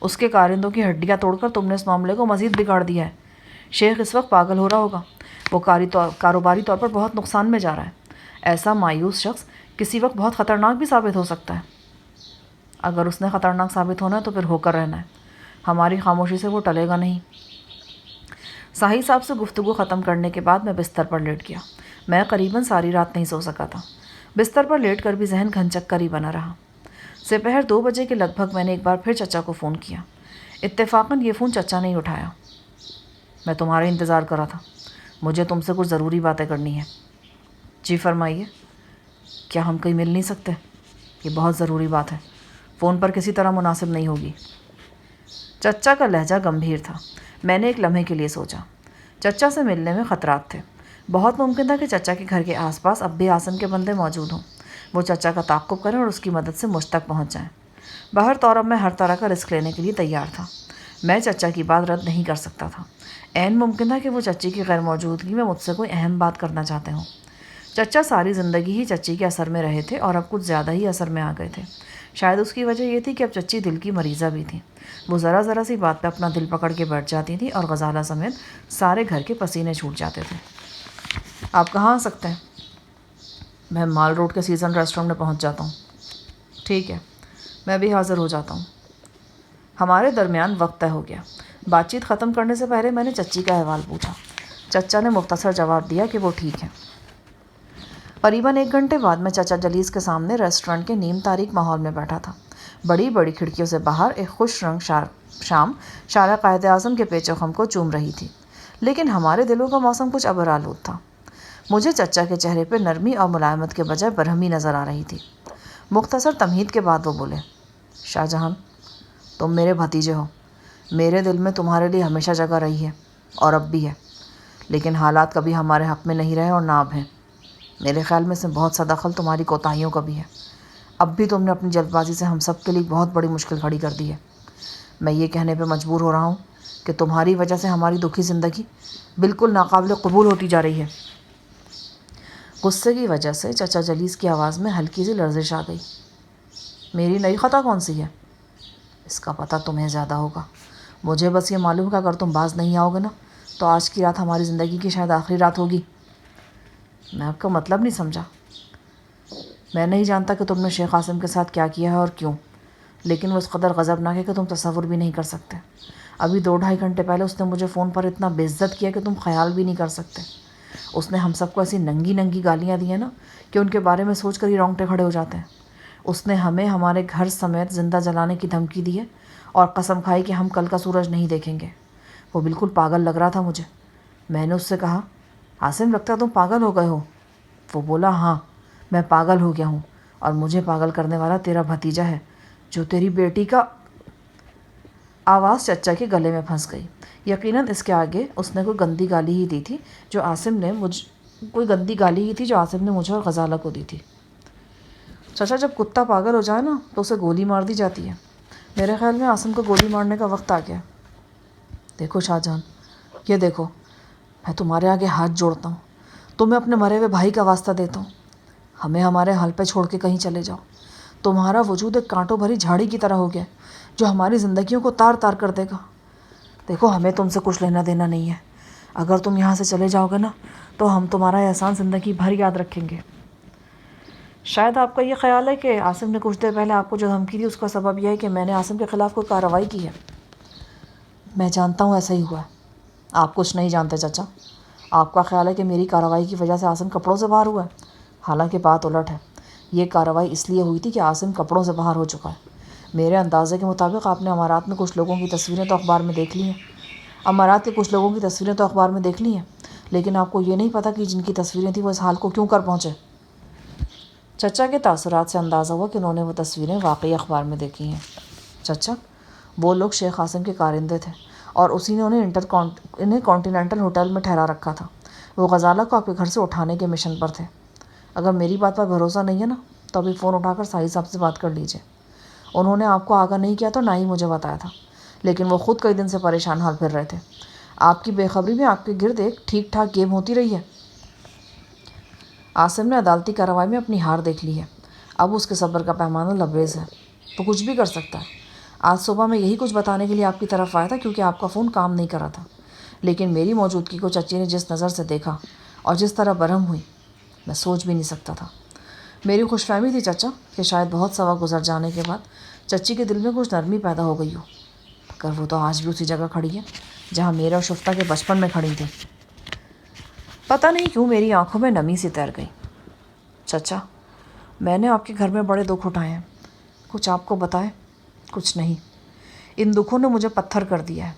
[SPEAKER 1] اس کے کارندوں کی ہڈیاں توڑ کر تم نے اس معاملے کو مزید بگاڑ دیا ہے۔ شیخ اس وقت پاگل ہو رہا ہوگا، وہ کاروباری طور پر بہت نقصان میں جا رہا ہے۔ ایسا مایوس شخص کسی وقت بہت خطرناک بھی ثابت ہو سکتا ہے۔ اگر اس نے خطرناک ثابت ہونا ہے تو پھر ہو کر رہنا ہے، ہماری خاموشی سے وہ ٹلے گا نہیں۔ صاحب صاحب سے گفتگو ختم کرنے کے بعد میں بستر پر لیٹ گیا۔ میں قریباً ساری رات نہیں سو سکا تھا۔ بستر پر لیٹ کر بھی ذہن گھن چکر ہی بنا رہا۔ دوپہر 2 بجے کے لگ بھگ میں نے ایک بار پھر چچا کو فون کیا۔ اتفاقاً یہ فون چچا نے ہی اٹھایا۔ میں تمہارا انتظار کر رہا تھا، مجھے تم سے کچھ ضروری باتیں کرنی ہیں۔ جی فرمائیے۔ کیا ہم کہیں مل نہیں سکتے؟ یہ بہت ضروری بات ہے، فون پر کسی طرح مناسب نہیں ہوگی۔ چچا کا لہجہ گمبھیر تھا۔ میں نے ایک لمحے کے لیے سوچا۔ چچا سے ملنے میں خطرات تھے۔ بہت ممکن تھا کہ چچا کے گھر کے آس پاس اب بھی عاصم کے بندے موجود ہوں، وہ چچا کا تعاقب کریں اور اس کی مدد سے مجھ تک پہنچ جائیں۔ بہر طور اب میں ہر طرح کا رسک لینے کے لیے تیار تھا۔ میں چچا کی بات رد نہیں کر سکتا تھا۔ عین ممکن تھا کہ وہ چچی کی غیر موجودگی میں مجھ سے کوئی اہم بات کرنا چاہتے ہوں۔ چچا ساری زندگی ہی چچی کے اثر میں رہے تھے اور اب کچھ زیادہ ہی اثر میں آ گئے تھے۔ شاید اس کی وجہ یہ تھی کہ اب چچی دل کی مریضہ بھی تھی۔ وہ ذرا سی بات پہ اپنا دل پکڑ کے بیٹھ جاتی تھی اور غزالہ سمیت سارے گھر کے پسینے چھوٹ جاتے تھے۔ آپ کہاں آ سکتے ہیں؟ میں مال روڈ کے سیزن ریسٹورنٹ میں پہنچ جاتا ہوں۔ ٹھیک ہے، میں بھی حاضر ہو جاتا ہوں۔ ہمارے درمیان وقت طے ہو گیا۔ بات چیت ختم کرنے سے پہلے میں نے چچی کا احوال پوچھا۔ چچا نے مختصر جواب دیا کہ وہ ٹھیک ہے۔ قریباً 1 گھنٹے بعد میں چچا جلیس کے سامنے ریسٹورنٹ کے نیم تاریک ماحول میں بیٹھا تھا۔ بڑی بڑی کھڑکیوں سے باہر ایک خوش رنگ شام شارع قائد اعظم کے پیچ و خم کو چوم رہی تھی، لیکن ہمارے دلوں کا موسم کچھ ابر آلود تھا۔ مجھے چچا کے چہرے پہ نرمی اور ملائمت کے بجائے برہمی نظر آ رہی تھی۔ مختصر تمہید کے بعد وہ بولے، شاہ جہاں، تم میرے بھتیجے ہو، میرے دل میں تمہارے لیے ہمیشہ جگہ رہی ہے اور اب بھی ہے، لیکن حالات کبھی ہمارے حق میں نہیں رہے اور نہ اب ہیں۔ میرے خیال میں سے بہت سا دخل تمہاری کوتاہیوں کا بھی ہے۔ اب بھی تم نے اپنی جلد بازی سے ہم سب کے لیے بہت بڑی مشکل کھڑی کر دی ہے۔ میں یہ کہنے پہ مجبور ہو رہا ہوں کہ تمہاری وجہ سے ہماری دکھی زندگی بالکل ناقابل قبول ہوتی جا رہی ہے۔ غصے کی وجہ سے چچا جلیس کی آواز میں ہلکی سی لرزش آ گئی۔ میری نئی خطا کون سی ہے؟ اس کا پتہ تمہیں زیادہ ہوگا۔ مجھے بس یہ معلوم کہ اگر تم باز نہیں آؤ گے نا تو آج کی رات ہماری زندگی کی شاید آخری رات ہوگی۔ میں آپ کا مطلب نہیں سمجھا۔ میں نہیں جانتا کہ تم نے شیخ عاصم کے ساتھ کیا کیا ہے اور کیوں، لیکن وہ اس قدر غضبناک ہے کہ تم تصور بھی نہیں کر سکتے۔ ابھی 2-2.5 گھنٹے پہلے اس نے مجھے فون پر اتنا بے عزت کیا کہ تم خیال بھی نہیں کر سکتے۔ اس نے ہم سب کو ایسی ننگی گالیاں دی ہیں نا کہ ان کے بارے میں سوچ کر ہی رونگٹے کھڑے ہو جاتے ہیں۔ اس نے ہمیں ہمارے گھر سمیت زندہ جلانے کی دھمکی دی ہے اور قسم کھائی کہ ہم کل کا سورج نہیں دیکھیں گے۔ وہ بالکل پاگل لگ رہا تھا مجھے۔ میں نے اس سے کہا، عاصم لگتا ہے تم پاگل ہو گئے ہو۔ وہ بولا، ہاں میں پاگل ہو گیا ہوں اور مجھے پاگل کرنے والا تیرا بھتیجا ہے جو تیری بیٹی کا۔ آواز چچا کے گلے میں پھنس گئی۔ یقیناً اس کے آگے اس نے کوئی گندی گالی ہی دی تھی جو عاصم نے مجھے اور غزالہ کو دی تھی۔ چچا، جب کتا پاگل ہو جائے نا تو اسے گولی مار دی جاتی ہے۔ میرے خیال میں عاصم کو گولی مارنے کا وقت آ گیا۔ دیکھو شاہ جہاں، یہ دیکھو، میں تمہارے آگے ہاتھ جوڑتا ہوں، تمہیں اپنے مرے ہوئے بھائی کا واسطہ دیتا ہوں، ہمیں ہمارے حال پہ چھوڑ کے کہیں چلے جاؤ۔ تمہارا وجود ایک کانٹوں بھری جھاڑی کی طرح ہو گیا جو ہماری زندگیوں کو تار تار کر دے گا۔ دیکھو، ہمیں تم سے کچھ لینا دینا نہیں ہے۔ اگر تم یہاں سے چلے جاؤ گے نا تو ہم تمہارا احسان زندگی بھر یاد رکھیں گے۔ شاید آپ کا یہ خیال ہے کہ عاصم نے کچھ دیر پہلے آپ کو جو دھمکی دی اس کا سبب یہ ہے کہ میں نے عاصم کے خلاف کوئی کارروائی کی ہے۔ میں جانتا ہوں ایسا ہی ہوا ہے۔ آپ کچھ نہیں جانتے چچا۔ آپ کا خیال ہے کہ میری کارروائی کی وجہ سے عاصم کپڑوں سے باہر ہوا ہے، حالانکہ بات الٹ ہے۔ یہ کارروائی اس لیے ہوئی تھی کہ عاصم کپڑوں سے باہر ہو چکا ہے۔ میرے اندازے کے مطابق آپ نے امارات میں کچھ لوگوں کی تصویریں تو اخبار میں دیکھ لی ہیں، لیکن آپ کو یہ نہیں پتہ کہ جن کی تصویریں تھیں وہ اس حال کو کیوں کر پہنچے۔ چچا کے تاثرات سے اندازہ ہوا کہ انہوں نے وہ تصویریں واقعی اخبار میں دیکھی ہیں۔ چچا، وہ لوگ شیخ عاصم کے کارندے تھے اور اسی نے انہیں کانٹیننٹل ہوٹل میں ٹھہرا رکھا تھا۔ وہ غزالہ کو آپ کے گھر سے اٹھانے کے مشن پر تھے۔ اگر میری بات پر بھروسہ نہیں ہے نا تو ابھی فون اٹھا کر ساحل صاحب سے بات کر لیجیے۔ انہوں نے آپ کو آگاہ نہیں کیا تو نہ ہی مجھے بتایا تھا، لیکن وہ خود کئی دن سے پریشان حال پھر رہے تھے۔ آپ کی بے خبری میں آپ کے گرد ایک ٹھیک ٹھاک گیم ہوتی رہی ہے۔ عاصم نے عدالتی کارروائی میں اپنی ہار دیکھ لی ہے، اب اس کے صبر کا پیمانہ لبریز ہے، تو کچھ بھی کر سکتا ہے۔ آج صبح میں یہی کچھ بتانے کے لیے آپ کی طرف آیا تھا کیونکہ آپ کا فون کام نہیں کر رہا تھا، لیکن میری موجودگی کو چچی نے جس نظر سے دیکھا اور جس طرح برہم ہوئی، میں سوچ بھی نہیں سکتا تھا۔ میری خوش فہمی تھی چچا کہ شاید بہت سا وقت گزر جانے کے بعد چچی کے دل میں کچھ نرمی پیدا ہو گئی ہو، مگر وہ تو آج بھی اسی جگہ کھڑی ہے جہاں میرے اور شفتہ کے بچپن میں کھڑی تھی۔ پتہ نہیں کیوں میری آنکھوں میں نمی سی تیر گئی۔ چچا، میں نے آپ کے گھر میں بڑے دکھ اٹھائے ہیں، کچھ آپ کو بتائے؟ کچھ نہیں، ان دکھوں نے مجھے پتھر کر دیا ہے،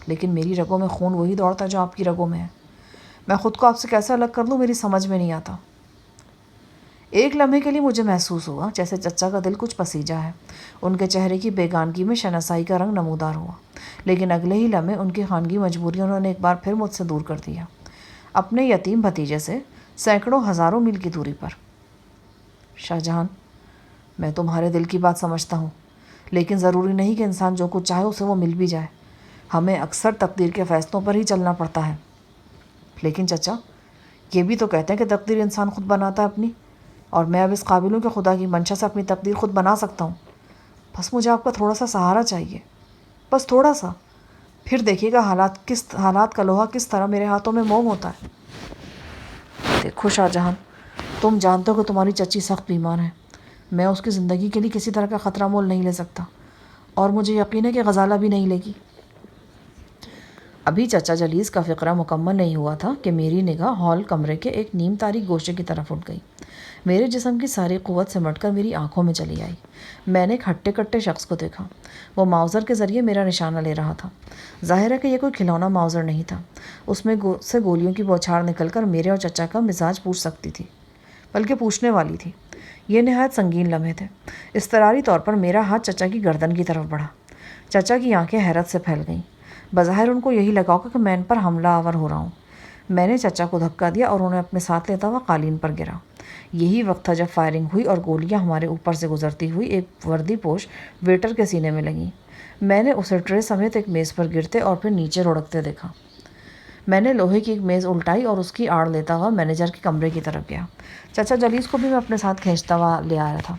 [SPEAKER 1] لیکن میری رگوں میں خون وہی دوڑتا ہے جو آپ کی رگوں میں ہے۔ میں خود کو آپ سے کیسے الگ کر لوں میری سمجھ میں نہیں آتا۔ ایک لمحے کے لیے مجھے محسوس ہوا جیسے چچا کا دل کچھ پسیجا ہے۔ ان کے چہرے کی بیگانگی میں شناسائی کا رنگ نمودار ہوا، لیکن اگلے ہی لمحے ان کی خانگی مجبوریوں انہوں نے ایک بار پھر مجھ سے دور کر دیا، اپنے یتیم بھتیجے سے سینکڑوں ہزاروں میل کی دوری پر۔ شاہ جہان، میں تمہارے دل کی بات سمجھتا ہوں، لیکن ضروری نہیں کہ انسان جو کچھ چاہے اسے وہ مل بھی جائے۔ ہمیں اکثر تقدیر کے فیصلوں پر ہی چلنا پڑتا ہے۔ لیکن چچا، یہ بھی تو کہتے ہیں کہ تقدیر انسان خود بناتا ہے اپنی، اور میں اب اس قابل ہوں کہ خدا کی منشا سے اپنی تقدیر خود بنا سکتا ہوں۔ بس مجھے آپ کا تھوڑا سا سہارا چاہیے، بس تھوڑا سا، پھر دیکھیے گا حالات کا لوہا کس طرح میرے ہاتھوں میں موم ہوتا ہے۔ دیکھو شاہ جہان، تم جانتے ہو کہ تمہاری چچی سخت بیمار ہے، میں اس کی زندگی کے لیے کسی طرح کا خطرہ مول نہیں لے سکتا، اور مجھے یقین ہے کہ غزالہ بھی نہیں لے گی۔ ابھی چچا جلیس کا فقرہ مکمل نہیں ہوا تھا کہ میری نگاہ ہال کمرے کے ایک نیم تاریک گوشے کی طرف اٹھ گئی۔ میرے جسم کی ساری قوت سمٹ کر میری آنکھوں میں چلی آئی۔ میں نے ایک ہٹے کٹے شخص کو دیکھا، وہ ماؤزر کے ذریعے میرا نشانہ لے رہا تھا۔ ظاہر ہے کہ یہ کوئی کھلونا ماؤزر نہیں تھا، اس میں سے گولیوں کی بوچھار نکل کر میرے اور چچا کا مزاج پوچھ سکتی تھی، بلکہ پوچھنے والی تھی۔ یہ نہایت سنگین لمحے تھے۔ اضطراری طور پر میرا ہاتھ چچا کی گردن کی طرف بڑھا۔ چچا کی آنکھیں حیرت سے پھیل گئیں، بظاہر ان کو یہی لگا ہوگا کہ میں ان پر حملہ آور ہو رہا ہوں۔ میں نے چچا کو دھکا دیا اور انہیں اپنے ساتھ لیتا ہوا قالین پر گرا۔ یہی وقت تھا جب فائرنگ ہوئی اور گولیاں ہمارے اوپر سے گزرتی ہوئی ایک وردی پوش ویٹر کے سینے میں لگیں۔ میں نے اسے ٹرے سمیت ایک میز پر گرتے اور پھر نیچے لڑکتے دیکھا۔ میں نے لوہے کی ایک میز الٹائی اور اس کی آڑ لیتا ہوا مینیجر کے کمرے کی طرف گیا۔ چچا جلیس کو بھی میں اپنے ساتھ کھینچتا ہوا لے آیا تھا۔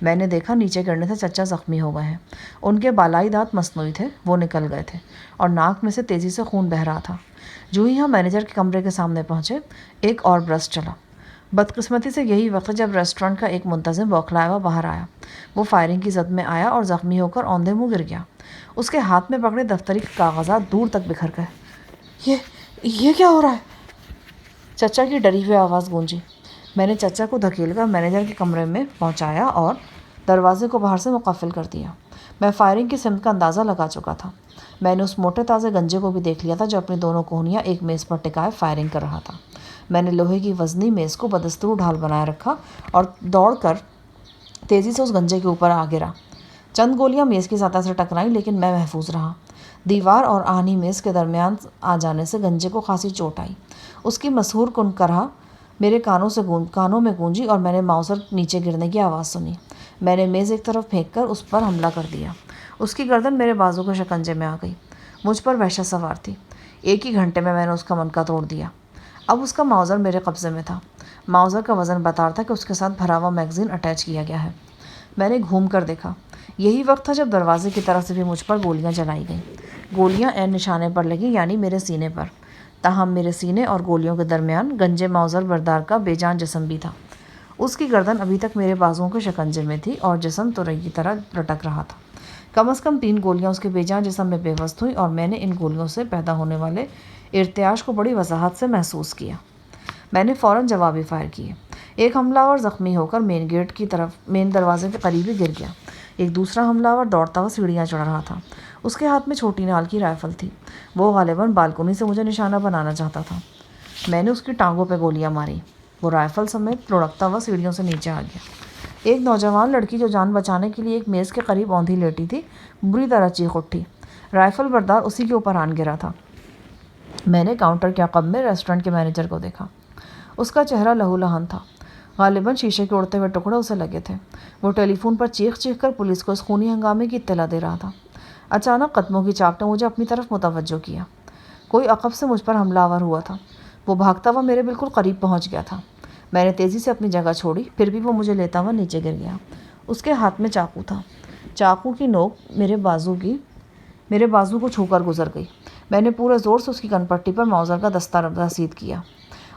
[SPEAKER 1] میں نے دیکھا نیچے گرنے سے چچا زخمی ہو گئے ہیں۔ ان کے بالائی دانت مصنوعی تھے، وہ نکل گئے تھے اور ناک میں سے تیزی سے خون بہہ رہا تھا۔ جو ہی ہم مینیجر کے کمرے کے سامنے پہنچے، ایک اور برسٹ چلا۔ بدقسمتی سے یہی وقت جب ریسٹورنٹ کا ایک منتظم بوکھلایا ہوا باہر آیا۔ وہ فائرنگ کی زد میں آیا اور زخمی ہو کر اوندھے منہ گر گیا۔ اس کے ہاتھ میں پکڑے دفتری کاغذات دور تک بکھر گئے۔ یہ کیا ہو رہا ہے؟ چچا کی ڈری ہوئی آواز گونجی۔ میں نے چچا کو دھکیل کر مینیجر کے کمرے میں پہنچایا اور دروازے کو باہر سے مقفل کر دیا۔ میں فائرنگ کی سمت کا اندازہ لگا چکا تھا۔ میں نے اس موٹے تازے گنجے کو بھی دیکھ لیا تھا جو اپنی دونوں کوہنیاں ایک میز پر ٹکائے فائرنگ کر رہا تھا۔ میں نے لوہے کی وزنی میز کو بدستور ڈھال بنائے رکھا اور دوڑ کر تیزی سے اس گنجے کے اوپر آ گرا۔ چند گولیاں میز کی سطح سے ٹکرائیں لیکن میں محفوظ رہا۔ دیوار اور آہنی میز کے درمیان آ جانے سے گنجے کو خاصی چوٹ آئی۔ اس کی مسحور کن کرہ میرے کانوں میں گونجی اور میں نے ماؤزر نیچے گرنے کی آواز سنی۔ میں نے میز ایک طرف پھینک کر اس پر حملہ کر دیا۔ اس کی گردن میرے بازو کے شکنجے میں آ گئی۔ مجھ پر وحشت سوار تھی۔ ایک ہی گھنٹے میں نے اس کا منکا توڑ دیا۔ اب اس کا ماؤزر میرے قبضے میں تھا۔ ماؤزر کا وزن بتا رہا تھا کہ اس کے ساتھ بھرا ہوا میگزین اٹیچ کیا گیا ہے۔ میں نے گھوم کر دیکھا۔ یہی وقت تھا جب دروازے کی طرف سے بھی مجھ پر گولیاں چلائی گئیں۔ گولیاں عین نشانے پر لگیں، یعنی میرے سینے پر۔ تاہم میرے سینے اور گولیوں کے درمیان گنجے معذر بردار کا بے جان جسم بھی تھا۔ اس کی گردن ابھی تک میرے بازوؤں کے شکنجے میں تھی اور جسم ترئی کی طرح لٹک رہا تھا۔ کم از کم 3 گولیاں اس کے بے جان جسم میں پیوست ہوئیں اور میں نے ان گولیوں سے پیدا ہونے والے ارتعاش کو بڑی وضاحت سے محسوس کیا۔ میں نے فوراً جوابی فائر کیے۔ ایک حملہ آور زخمی ہو کر مین دروازے کے قریب ہی گر گیا۔ ایک دوسرا حملہ آور دوڑتا ہوا سیڑھیاں چڑھ رہا تھا۔ اس کے ہاتھ میں چھوٹی نال کی رائفل تھی۔ وہ غالباً بالکنی سے مجھے نشانہ بنانا چاہتا تھا۔ میں نے اس کی ٹانگوں پہ گولیاں ماری۔ وہ رائفل سمیت لڑکتا ہوا سیڑھیوں سے نیچے آ گیا۔ ایک نوجوان لڑکی جو جان بچانے کے لیے ایک میز کے قریب اوندھی لیٹی تھی بری طرح چیخ اٹھی۔ رائفل بردار اسی کے اوپر آن گرا تھا۔ میں نے کاؤنٹر کے عقب میں ریسٹورنٹ کے مینیجر کو دیکھا۔ اس کا چہرہ لہو لہان تھا۔ غالباً شیشے کے اڑتے ہوئے ٹکڑے اسے لگے تھے۔ وہ ٹیلی فون پر چیخ چیخ کر پولیس کو اس خونی ہنگامے کی اطلاع دے رہا تھا۔ اچانک قدموں کی چاپ نے مجھے اپنی طرف متوجہ کیا۔ کوئی عقب سے مجھ پر حملہ آور ہوا تھا۔ وہ بھاگتا ہوا میرے بالکل قریب پہنچ گیا تھا۔ میں نے تیزی سے اپنی جگہ چھوڑی، پھر بھی وہ مجھے لیتا ہوا نیچے گر گیا۔ اس کے ہاتھ میں چاقو تھا۔ چاقو کی نوک میرے بازو کو چھو کر گزر گئی۔ میں نے پورے زور سے اس کی کن پٹی پر موزر کا دستہ رسید کیا۔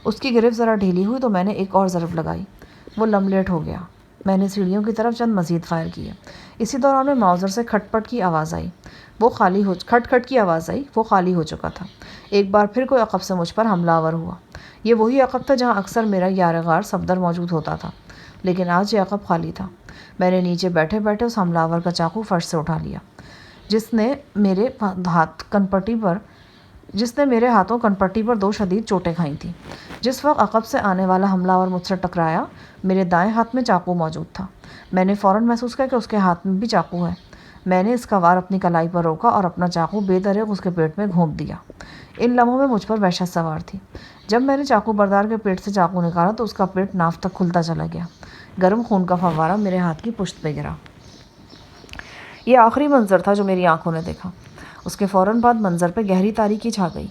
[SPEAKER 1] اس کی گرفت ذرا ڈھیلی ہوئی تو میں نے ایک اور ضرب لگائی۔ وہ لملیٹ ہو گیا۔ میں نے سیڑھیوں کی طرف چند مزید فائر کیے۔ اسی دوران میں ماؤزر سے کھٹ کھٹ کی آواز آئی۔ وہ خالی ہو چکا تھا۔ ایک بار پھر کوئی عقب سے مجھ پر حملہ آور ہوا۔ یہ وہی عقب تھا جہاں اکثر میرا یار غار صفدر موجود ہوتا تھا، لیکن آج یہ عقب خالی تھا۔ میں نے نیچے بیٹھے بیٹھے اس حملہ آور کا چاقو فرش سے اٹھا لیا، جس نے میرے ہاتھوں کن پٹی پر 2 شدید چوٹیں کھائی تھیں۔ جس وقت عقب سے آنے والا حملہ آور مجھ سے ٹکرایا، میرے دائیں ہاتھ میں چاقو موجود تھا۔ میں نے فوراً محسوس کیا کہ اس کے ہاتھ میں بھی چاقو ہے۔ میں نے اس کا وار اپنی کلائی پر روکا اور اپنا چاقو بے دریغ اس کے پیٹ میں گھونپ دیا۔ ان لمحوں میں مجھ پر وحشت سوار تھی۔ جب میں نے چاقو بردار کے پیٹ سے چاقو نکالا تو اس کا پیٹ ناف تک کھلتا چلا گیا۔ گرم خون کا فوارہ میرے ہاتھ کی پشت پہ گرا۔ یہ آخری منظر تھا جو میری آنکھوں نے دیکھا۔ اس کے فوراً بعد منظر پہ گہری تاریکی چھا گئی۔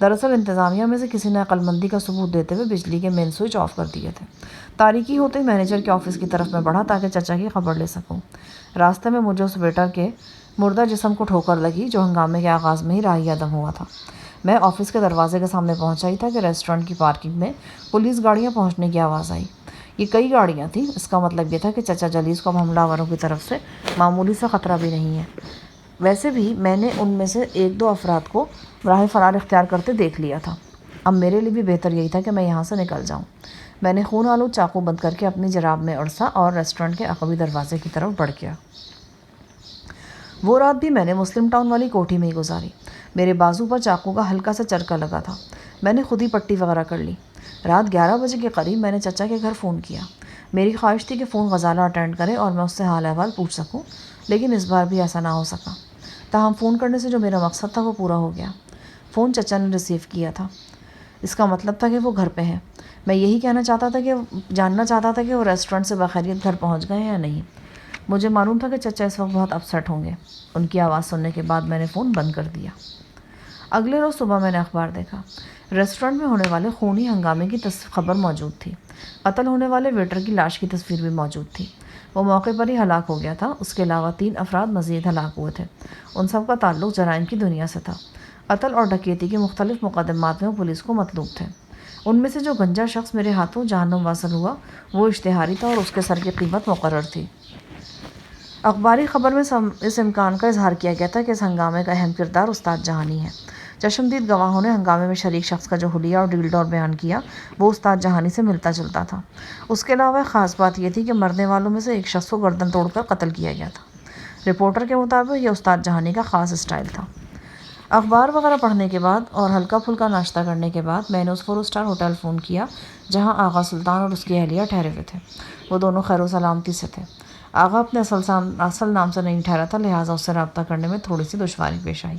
[SPEAKER 1] دراصل انتظامیہ میں سے کسی نے عقل مندی کا ثبوت دیتے ہوئے بجلی کے مین سوئچ آف کر دیے تھے۔ تاریکی ہوتے ہی مینیجر کے آفس کی طرف میں بڑھا تاکہ چچا کی خبر لے سکوں۔ راستے میں مجھے اس ویٹر کے مردہ جسم کو ٹھوکر لگی جو ہنگامے کے آغاز میں ہی راہی عدم ہوا تھا۔ میں آفس کے دروازے کے سامنے پہنچا ہی تھا کہ ریسٹورنٹ کی پارکنگ میں پولیس گاڑیاں پہنچنے کی آواز آئی۔ یہ کئی گاڑیاں تھیں۔ اس کا مطلب یہ تھا کہ چچا جلیس کو اب حملہ آوروں کی طرف سے معمولی سا خطرہ بھی نہیں ہے۔ ویسے بھی میں نے ان میں سے 1-2 افراد کو راہ فرار اختیار کرتے دیکھ لیا تھا۔ اب میرے لیے بھی بہتر یہی تھا کہ میں یہاں سے نکل جاؤں۔ میں نے خون آلود چاقو بند کر کے اپنی جراب میں اڑسا اور ریسٹورنٹ کے عقبی دروازے کی طرف بڑھ گیا۔ وہ رات بھی میں نے مسلم ٹاؤن والی کوٹھی میں ہی گزاری۔ میرے بازو پر چاقو کا ہلکا سا چرکا لگا تھا۔ میں نے خود ہی پٹی وغیرہ کر لی۔ رات 11 بجے کے قریب میں نے چچا کے گھر فون کیا۔ میری خواہش تھی کہ فون غزالہ اٹینڈ کرے اور میں اس سے حال احوال پوچھ سکوں، لیکن اس بار بھی ایسا نہ ہو سکا۔ تاہم فون کرنے سے جو میرا مقصد تھا وہ پورا ہو گیا۔ فون چچا نے ریسیو کیا تھا۔ اس کا مطلب تھا کہ وہ گھر پہ ہیں۔ میں یہی جاننا چاہتا تھا کہ وہ ریسٹورنٹ سے بخیریت گھر پہنچ گئے ہیں یا نہیں۔ مجھے معلوم تھا کہ چچا اس وقت بہت اپسیٹ ہوں گے۔ ان کی آواز سننے کے بعد میں نے فون بند کر دیا۔ اگلے روز صبح میں نے اخبار دیکھا۔ ریسٹورنٹ میں ہونے والے خونی ہنگامے کی خبر موجود تھی۔ قتل ہونے والے ویٹر کی لاش کی تصویر بھی موجود تھی۔ وہ موقع پر ہی ہلاک ہو گیا تھا۔ اس کے علاوہ 3 افراد مزید ہلاک ہوئے تھے۔ ان سب کا تعلق جرائم کی دنیا سے تھا۔ قتل اور ڈکیتی کے مختلف مقدمات میں وہ پولیس کو مطلوب تھے۔ ان میں سے جو گنجا شخص میرے ہاتھوں جہنم واصل ہوا وہ اشتہاری تھا اور اس کے سر کی قیمت مقرر تھی۔ اخباری خبر میں اس امکان کا اظہار کیا گیا تھا کہ اس ہنگامے کا اہم کردار استاد جہانی ہے۔ چشمدید گواہوں نے ہنگامے میں شریک شخص کا جو حلیہ اور ڈیل ڈور بیان کیا وہ استاد جہانی سے ملتا جلتا تھا۔ اس کے علاوہ ایک خاص بات یہ تھی کہ مرنے والوں میں سے ایک شخص کو گردن توڑ کر قتل کیا گیا تھا۔ رپورٹر کے مطابق یہ استاد جہانی کا خاص اسٹائل تھا۔ اخبار وغیرہ پڑھنے کے بعد اور ہلکا پھلکا ناشتہ کرنے کے بعد میں نے اس 4 اسٹار ہوٹل فون کیا جہاں آغا سلطان اور اس کی اہلیہ ٹھہرے ہوئے تھے۔ وہ دونوں خیر و سلامتی سے تھے۔ آغا اپنے اصل نام سے نہیں ٹھہرا تھا، لہٰذا اس سے رابطہ کرنے میں تھوڑی سی دشواری پیش آئی۔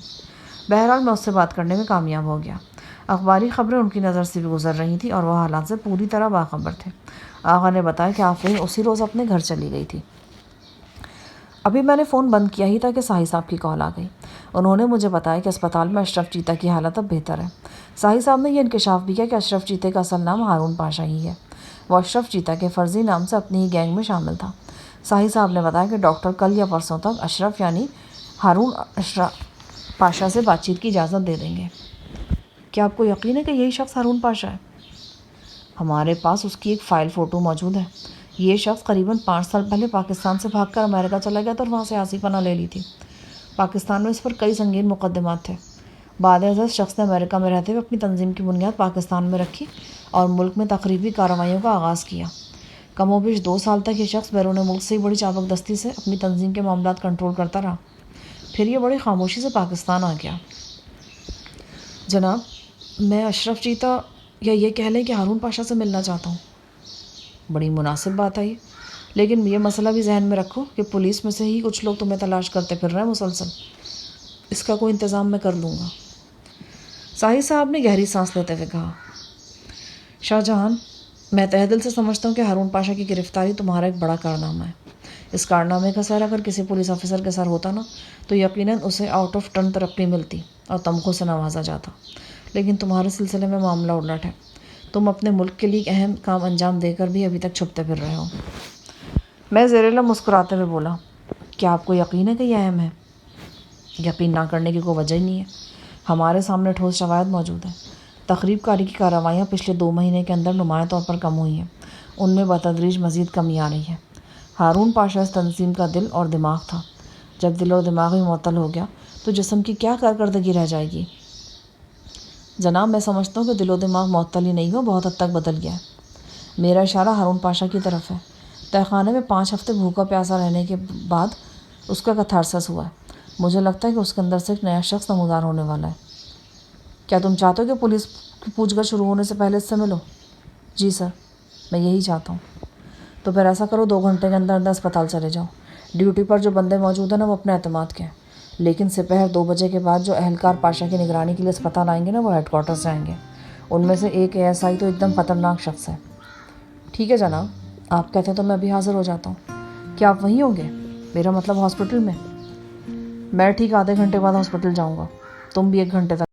[SPEAKER 1] بہرحال میں اس سے بات کرنے میں کامیاب ہو گیا۔ اخباری خبریں ان کی نظر سے بھی گزر رہی تھیں اور وہ حالات سے پوری طرح باخبر تھے۔ آغا نے بتایا کہ آفرین اسی روز اپنے گھر چلی گئی تھی۔ ابھی میں نے فون بند کیا ہی تھا کہ ساہی صاحب کی کال آ گئی۔ انہوں نے مجھے بتایا کہ اسپتال میں اشرف چیتا کی حالت اب بہتر ہے۔ ساہی صاحب نے یہ انکشاف بھی کیا کہ اشرف چیتے کا اصل نام ہارون پاشا ہی ہے۔ وہ اشرف چیتا کے فرضی نام سے اپنی ہی گینگ میں شامل تھا۔ ساہی صاحب نے بتایا کہ ڈاکٹر کل یا پرسوں تک اشرف یعنی ہارون پاشا سے بات چیت کی اجازت دے دیں گے۔ کیا آپ کو یقین ہے کہ یہی شخص ہارون پاشا ہے؟ ہمارے پاس اس کی ایک فائل فوٹو موجود ہے. یہ شخص قریباً 5 سال پہلے پاکستان سے بھاگ کر امریکہ چلا گیا تھا اور وہاں سے عاصی پناہ لے لی تھی. پاکستان میں اس پر کئی سنگین مقدمات تھے. بعد ازاں شخص نے امریکہ میں رہتے ہوئے اپنی تنظیم کی بنیاد پاکستان میں رکھی اور ملک میں تخریبی کارروائیوں کا آغاز کیا. کم و بیش 2 سال تک یہ شخص بیرون ملک سے ہی بڑی چابک دستی سے اپنی تنظیم کے معاملات کنٹرول کرتا رہا. پھر یہ بڑی خاموشی سے پاکستان آ گیا. جناب، میں اشرف چیتا یا یہ کہہ لیں کہ ہارون پاشا سے ملنا چاہتا ہوں. بڑی مناسب بات ہے یہ، لیکن یہ مسئلہ بھی ذہن میں رکھو کہ پولیس میں سے ہی کچھ لوگ تمہیں تلاش کرتے پھر رہے ہیں مسلسل. اس کا کوئی انتظام میں کر لوں گا. ساحر صاحب نے گہری سانس لیتے ہوئے کہا. شاہ جہان، میں تہہ دل سے سمجھتا ہوں کہ ہارون پاشا کی گرفتاری تمہارا ایک بڑا کارنامہ ہے. اس کارنامے کا سر اگر کسی پولیس افسر کے سر ہوتا نا تو یقیناً اسے آؤٹ آف ٹرن ترقی ملتی اور تمغوں سے نوازا جاتا. لیکن تمہارے سلسلے میں معاملہ الٹ ہے. تم اپنے ملک کے لیے ایک اہم کام انجام دے کر بھی ابھی تک چھپتے پھر رہے ہو. میں زیر لب مسکراتے ہوئے بولا. کیا آپ کو یقین ہے کہ یہ اہم ہے؟ یقین نہ کرنے کی کوئی وجہ ہی نہیں ہے. ہمارے سامنے ٹھوس شواہد موجود ہیں. تخریب کاری کی کارروائیاں پچھلے 2 مہینے کے اندر نمایاں طور پر کم ہوئی ہیں. ان میں بتدریج مزید کمی آ رہی ہے. ہارون پاشا اس تنظیم کا دل اور دماغ تھا. جب دل و دماغ ہی معطل ہو گیا تو جسم کی کیا کارکردگی رہ جائے گی؟ جناب، میں سمجھتا ہوں کہ دل و دماغ معطل ہی نہیں ہو، بہت حد تک بدل گیا ہے. میرا اشارہ ہارون پاشا کی طرف ہے. تہہ خانے میں 5 ہفتے بھوکا پیاسا رہنے کے بعد اس کا کتھارسس ہوا ہے. مجھے لگتا ہے کہ اس کے اندر سے ایک نیا شخص نمودار ہونے والا ہے. کیا تم چاہتے ہو کہ پولیس کی پوچھ گچھ شروع ہونے سے پہلے اس سے ملو؟ جی سر، میں یہی چاہتا ہوں. تو پھر ایسا کرو، 2 گھنٹے کے اندر اندر اسپتال چلے جاؤ. ڈیوٹی پر جو بندے موجود ہیں نا وہ اپنے اعتماد کے ہیں، لیکن سپہر 2 بجے کے بعد جو اہلکار پاشا کی نگرانی کے لیے اسپتال آئیں گے نا وہ ہیڈ کوارٹر سے آئیں گے. ان میں سے ایک ASI تو ایک دم خطرناک شخص ہے. ٹھیک ہے جناب، آپ کہتے ہیں تو میں ابھی حاضر ہو جاتا ہوں. کیا آپ وہیں ہوں گے؟ میرا مطلب ہاسپٹل میں. میں ٹھیک آدھے گھنٹے بعد ہاسپٹل جاؤں گا. تم بھی 1 گھنٹے تک